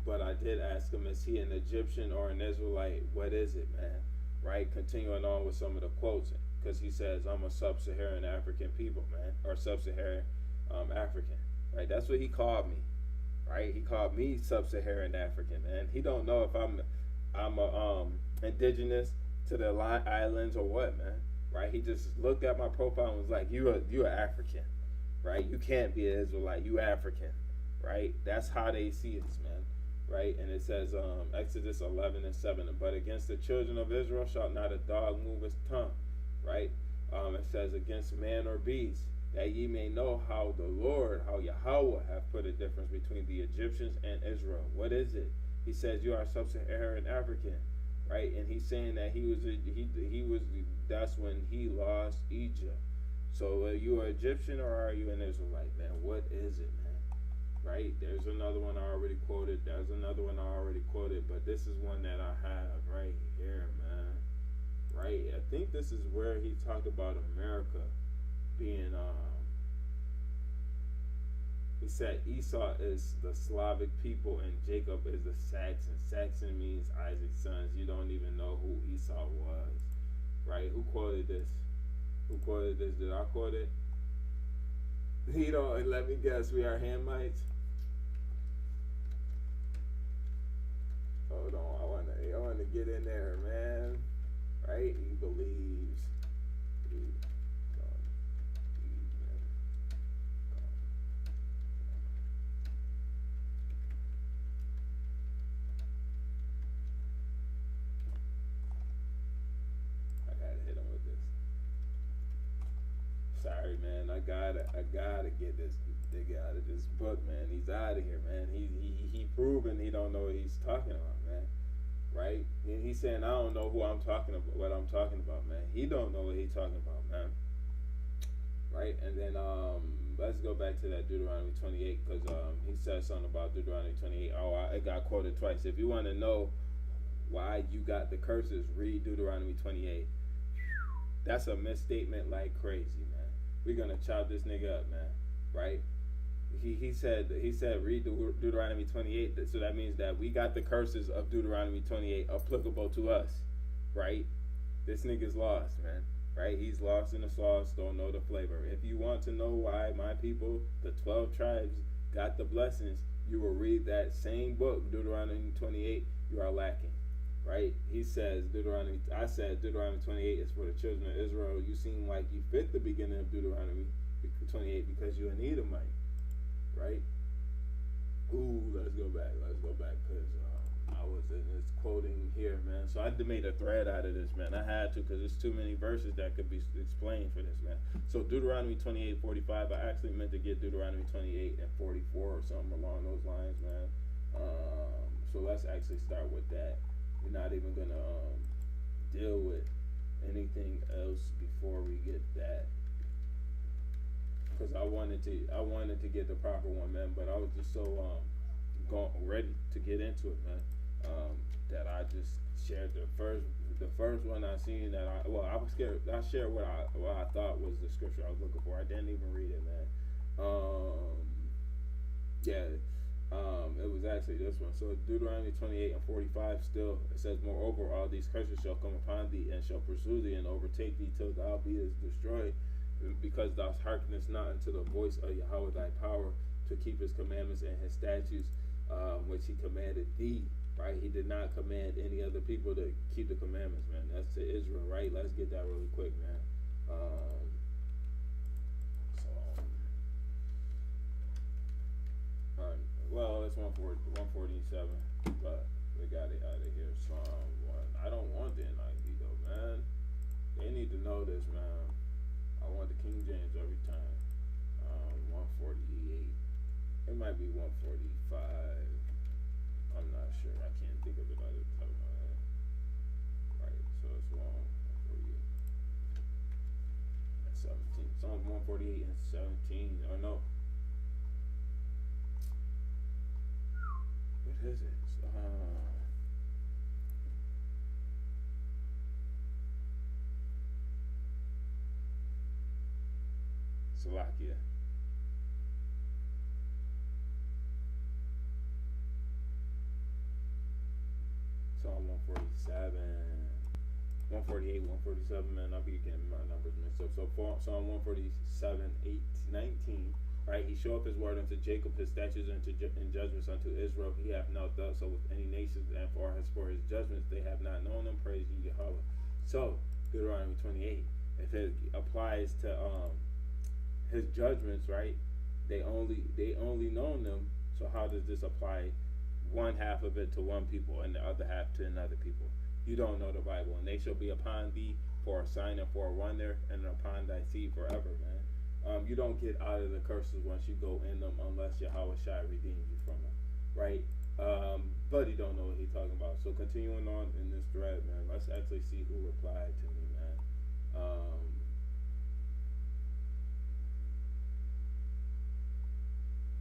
But I did ask him, is he an Egyptian or an Israelite? What is it, man? Right? Continuing on with some of the quotes, because he says, I'm a sub-Saharan African people, man, or sub-Saharan African, right? That's what he called me, right? He called me sub-Saharan African, man. He don't know if I'm a indigenous to the islands or what, man, right? He just looked at my profile and was like, you're African, right? You can't be an Israelite, you African, right? That's how they see us, man. Right, and it says Exodus 11:7. But against the children of Israel shall not a dog move his tongue. Right, it says against man or beast, that ye may know how the Lord, how Yahweh have put a difference between the Egyptians and Israel. What is it? He says you are sub-Saharan African, right? And he's saying that he was that's when he lost Egypt. So are you an Egyptian or are you an Israelite, man? What is it, man? Right, there's another one I already quoted. There's another one I already quoted, but this is one that I have right here, man. Right, I think this is where he talked about America being. He said Esau is the Slavic people and Jacob is the Saxon. Saxon means Isaac's sons. You don't even know who Esau was, right? Who quoted this? Who quoted this? Did I quote it? You know, let me guess. We are Hamites. Hold on, I want to get in there, man. Right? He believes. I gotta hit him with this. Sorry, man. I gotta get this nigga out of this book, man. He's out of here, man. He proven he don't know what he's talking about, man. Right? And he's saying I don't know who I'm talking about, what I'm talking about, man. He don't know what he's talking about, man. Right? And then let's go back to that Deuteronomy 28, because he says something about Deuteronomy 28. Oh, it got quoted twice. If you want to know why you got the curses, read Deuteronomy 28. That's a misstatement like crazy, man. We're gonna chop this nigga up, man. Right? He said read Deuteronomy 28. So that means that we got the curses of Deuteronomy 28 applicable to us, right? This nigga's lost, man. Right? He's lost in the sauce, don't know the flavor. If you want to know why my people, the 12 tribes, got the blessings, you will read that same book, Deuteronomy 28. You are lacking. Right? He says I said Deuteronomy 28 is for the children of Israel. You seem like you fit the beginning of Deuteronomy 28 because you're an Edomite. Right? Ooh, let's go back, because I was in this quoting here, man. So I made a thread out of this, man. I had to, because there's too many verses that could be explained for this, man. So Deuteronomy 28:45, I actually meant to get Deuteronomy 28 and 44 or something along those lines, man. So let's actually start with that. We're not even gonna deal with anything else before we get that, because I wanted to get the proper one, man. But I was just so ready to get into it, man, that I just shared the first one I seen that I was scared. I shared what I thought was the scripture I was looking for. I didn't even read it, man. It was actually this one. So Deuteronomy 28:45 still, it says, moreover, all these curses shall come upon thee and shall pursue thee and overtake thee till thou beest destroyed, because thou hearkenest not unto the voice of Yahweh thy power to keep his commandments and his statutes, which he commanded thee. Right? He did not command any other people to keep the commandments, man. That's to Israel, right? Let's get that really quick, man. Well, it's 147, but we got it out of here. Psalm 1. I don't want the NIV though, man. They need to know this, man. I want the King James every time. 148. It might be 145. I'm not sure. I can't think of it out of the top of my head. Right, so it's 148. 148. 17. Psalms 148 and 17. Or no. What is it? Slovakia. Psalm 147. 148, 147, man, I'll be getting my numbers mixed up. So Psalm 147, 8, 19, right? He show up his word unto Jacob, his statutes and judgments unto Israel. He hath not done so with any nations, and for his judgments they have not known them. Praise ye Yahweh. So Deuteronomy 28, if it applies to his judgments, right? They only known them. So how does this apply? One half of it to one people and the other half to another people. You don't know the Bible, and they shall be upon thee for a sign and for a wonder, and upon thy seed forever, man. You don't get out of the curses once you go in them unless Yahweh shall redeem you from them, right? But he don't know what he's talking about. So continuing on in this thread, man, let's actually see who replied to me, man.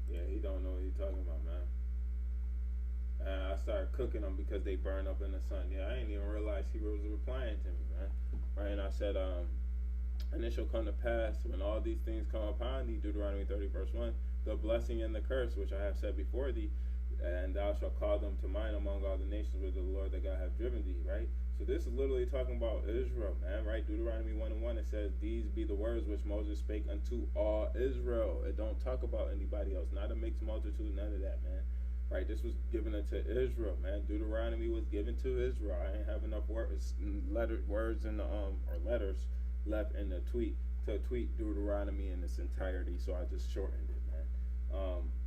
Yeah, he don't know what he's talking about, man. I started cooking them because they burn up in the sun. Yeah, I didn't even realize he was replying to me, man. Right, and I said, and it shall come to pass when all these things come upon thee, Deuteronomy 30, verse 1, the blessing and the curse which I have said before thee, and thou shalt call them to mind among all the nations where the Lord thy God hath driven thee, right? So this is literally talking about Israel, man, right? Deuteronomy 1 and 1, it says, these be the words which Moses spake unto all Israel. It don't talk about anybody else, not a mixed multitude, none of that, man. Right, this was given unto Israel, man. Deuteronomy was given to Israel. I didn't have enough words in the or letters left in the tweet to tweet Deuteronomy in its entirety, so I just shortened it, man.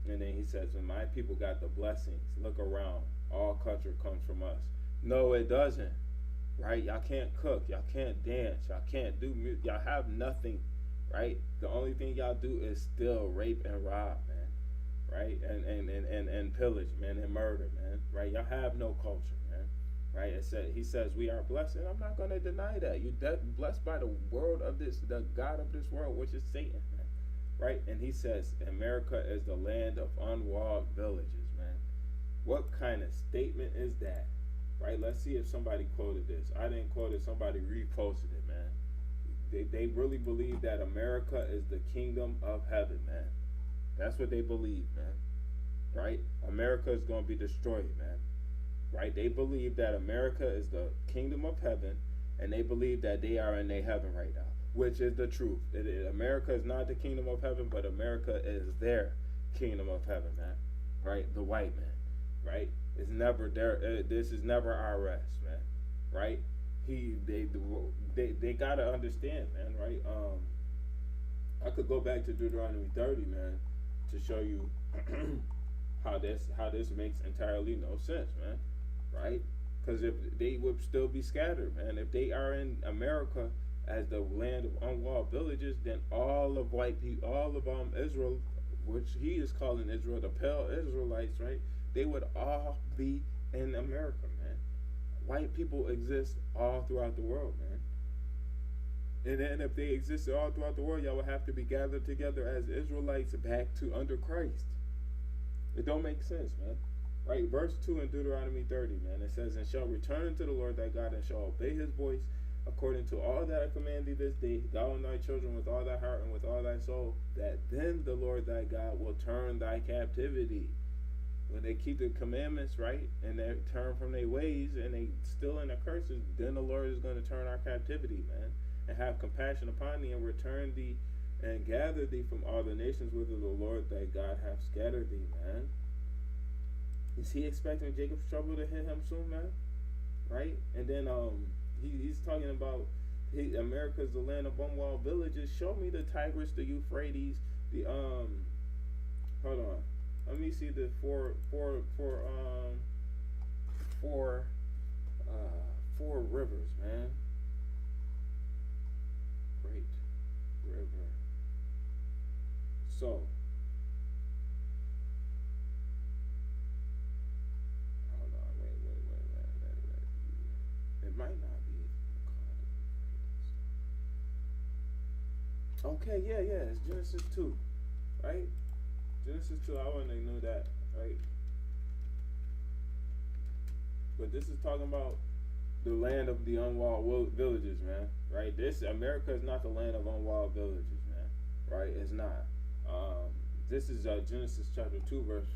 And then he says, when my people got the blessings, look around, all culture comes from us. No, it doesn't. Right? Y'all can't cook, y'all can't dance, y'all can't do music, y'all have nothing, right? The only thing y'all do is steal, rape, and rob, man. Right, and pillage, man, and murder, man. Right, y'all have no culture, man. Right, he says we are blessed, and I'm not gonna deny that. You blessed by the world of this, the God of this world, which is Satan, man. Right, and he says America is the land of unwalled villages, man. What kind of statement is that? Right, let's see if somebody quoted this. I didn't quote it. Somebody reposted it, man. They really believe that America is the kingdom of heaven, man. That's what they believe, man. Right? America is going to be destroyed, man. Right? They believe that America is the kingdom of heaven, and they believe that they are in their heaven right now, which is the truth. America is not the kingdom of heaven, but America is their kingdom of heaven, man. Right? The white man. Right? It's never there. This is never our rest, man. Right? They gotta understand, man. Right? I could go back to Deuteronomy 30, man, to show you how this makes entirely no sense, man. Right? Because if they would still be scattered, man. If they are in America as the land of unwalled villages, then all of white people, all of Israel, which he is calling Israel, the pale Israelites, right? They would all be in America, man. White people exist all throughout the world, man. And then if they existed all throughout the world, y'all would have to be gathered together as Israelites back to under Christ. It don't make sense, man. Right? Verse 2 in Deuteronomy 30, man. It says, and shall return to the Lord thy God, and shall obey his voice, according to all that I command thee this day, thou and thy children with all thy heart and with all thy soul, that then the Lord thy God will turn thy captivity. When they keep the commandments, right, and they turn from their ways, and they still in the curses, then the Lord is going to turn our captivity, man, and have compassion upon thee, and return thee, and gather thee from all the nations whither the Lord thy God hath scattered thee, man. Is he expecting Jacob's trouble to hit him soon, man? Right? And then he's talking about America's the land of unwalled villages. Show me the Tigris, the Euphrates, the hold on. Let me see the four rivers, man. Great river. So hold on, wait. It might not be. Okay, yeah, yeah. It's Genesis 2, right? Genesis 2. I wouldn't have knew that, right? But this is talking about the land of the unwalled villages, man. Right? This America is not the land of unwalled villages, man. Right? It's not. Um, this is Genesis chapter 2, verse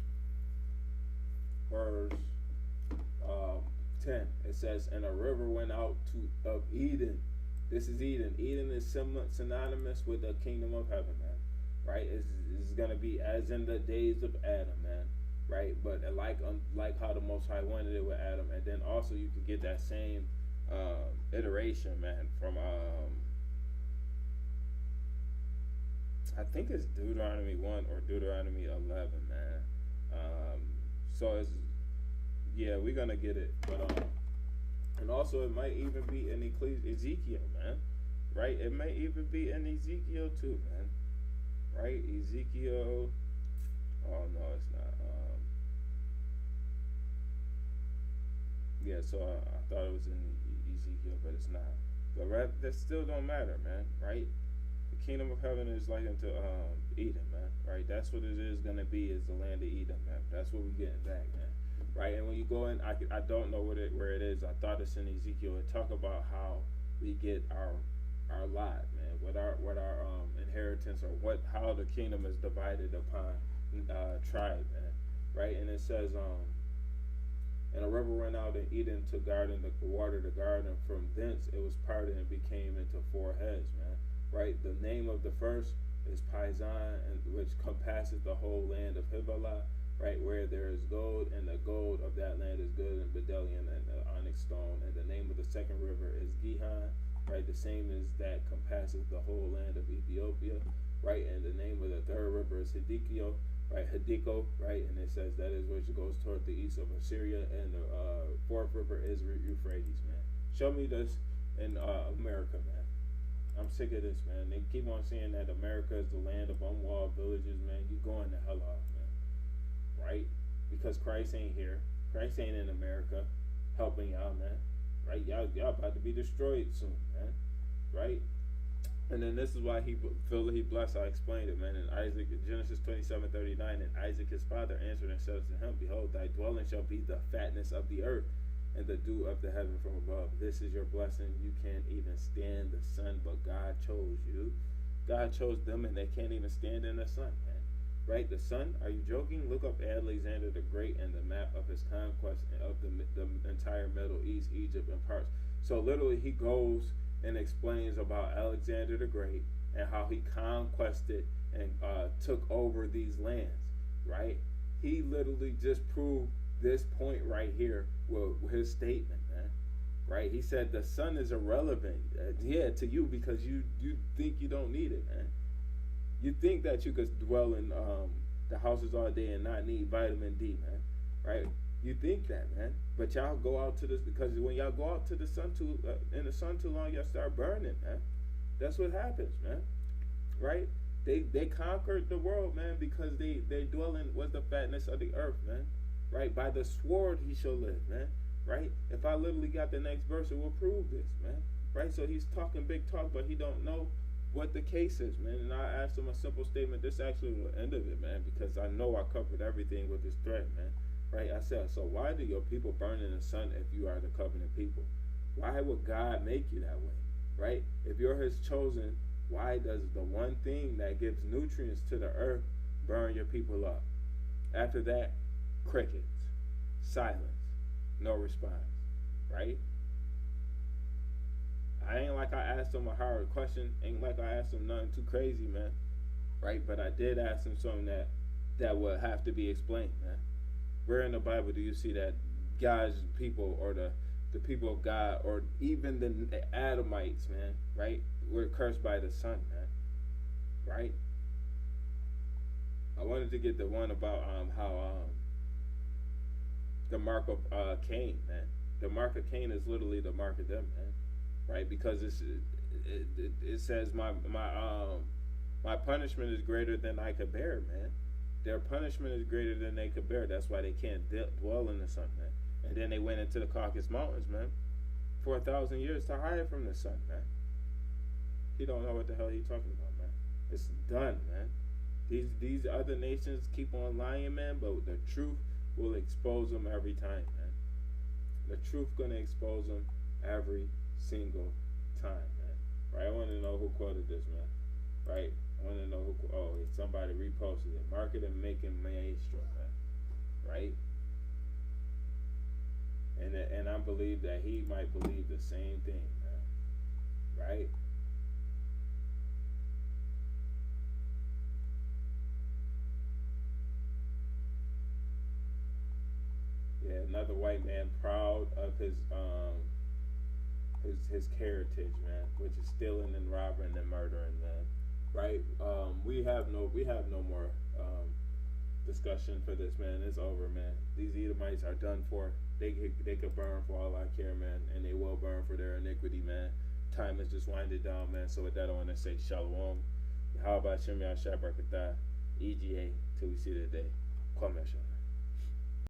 um, 10. It says, "And a river went out to of Eden." This is Eden. Eden is synonymous with the kingdom of heaven, man. Right? It's gonna be as in the days of Adam, man. Right? But like how the Most High wanted it with Adam, and then also you could get that same iteration, man, from I think it's Deuteronomy 1 or Deuteronomy 11, man. So it's yeah, we're gonna get it, but and also it might even be in Ezekiel, man. Right? It may even be in Ezekiel too, man. Right? Ezekiel. Oh no, it's not. Yeah, so I thought it was in Ezekiel, but it's not. But that still don't matter, man. Right? The kingdom of heaven is like unto Eden, man. Right? That's what it is gonna be, is the land of Eden, man. That's what we're getting back, man. Right? And when you go in, I don't know where it is. I thought it's in Ezekiel. It talk about how we get our lot, man. What our inheritance, or how the kingdom is divided upon tribe, man. Right? And it says and a river ran out in Eden to water the garden. From thence it was parted and became into four heads, man. Right? The name of the first is Paisan, and which compasses the whole land of Hivilah, right, where there is gold, and the gold of that land is good, and bdellium and onyx stone. And the name of the second river is Gihon, right, the same as that compasses the whole land of Ethiopia, right. And the name of the third river is Hiddekel, right, Hiddekel, right, and it says that is which goes toward the east of Assyria. And the fourth river is Euphrates, man. Show me this in America, man. I'm sick of this, man. They keep on saying that America is the land of unwalled villages, man. You going to hell off, man. Right? Because Christ ain't here. Christ ain't in America helping y'all, man. Right? Y'all about to be destroyed soon, man. Right? And then this is why he blessed. I explained it, man. In Isaac, Genesis 27:39, and Isaac his father answered and said to him, "Behold, thy dwelling shall be the fatness of the earth, and the dew of the heaven from above. This is your blessing. You can't even stand the sun, but God chose you." God chose them, and they can't even stand in the sun, man. Right? The sun? Are you joking? Look up Alexander the Great and the map of his conquest of the entire Middle East, Egypt, and parts. So literally, he goes and explains about Alexander the Great and how he conquested and took over these lands. Right? He literally just proved this point right here with his statement, man. Right? He said the sun is irrelevant, to you, because you think you don't need it, man. You think that you could dwell in the houses all day and not need vitamin D, man. Right? You think that, man. But y'all go out to this, because when y'all go out to the sun in the sun too long, y'all start burning, man. That's what happens, man. Right? They conquered the world, man, because they dwell in was the fatness of the earth, man. Right? By the sword he shall live, man. Right? If I literally got the next verse, it will prove this, man. Right? So he's talking big talk, but he don't know what the case is, man. And I asked him a simple statement. This actually was the end of it, man, because I know I covered everything with this thread, man. Right? I said, so why do your people burn in the sun if you are the covenant people? Why would God make you that way? Right? If you're his chosen, why does the one thing that gives nutrients to the earth burn your people up? After that, crickets, silence, no response. Right? I ain't like I asked him a hard question. Ain't like I asked him nothing too crazy, man. Right? But I did ask him something that would have to be explained, man. Where in the Bible do you see that God's people, or the people of God, or even the Adamites, man, right, were cursed by the sun, man? Right? I wanted to get the one about how the mark of Cain, man. The mark of Cain is literally the mark of them, man. Right? Because it says my punishment is greater than I could bear, man. Their punishment is greater than they could bear. That's why they can't dwell in the sun, man. And then they went into the Caucasus Mountains, man, for 1,000 years to hide from the sun, man. He don't know what the hell he talking about, man. It's done, man. These other nations keep on lying, man, but the truth will expose them every time, man. The truth gonna expose them every single time, man. Right? I want to know who quoted this, man. Right? I want to know who. Oh, somebody reposted it. Market and making maestro, man. Right? And I believe that he might believe the same thing, man. Right? Yeah, another white man proud of his heritage, man, which is stealing and robbing and murdering, man. Right? We have no more discussion for this, man. It's over, man. These Edomites are done for. They could burn for all I care, man, and they will burn for their iniquity, man. Time is just winding down, man. So with that, I want to say shalom. How about Shem Yahshua Barakatah, EGA, till we see the day. Kwame Yahshua.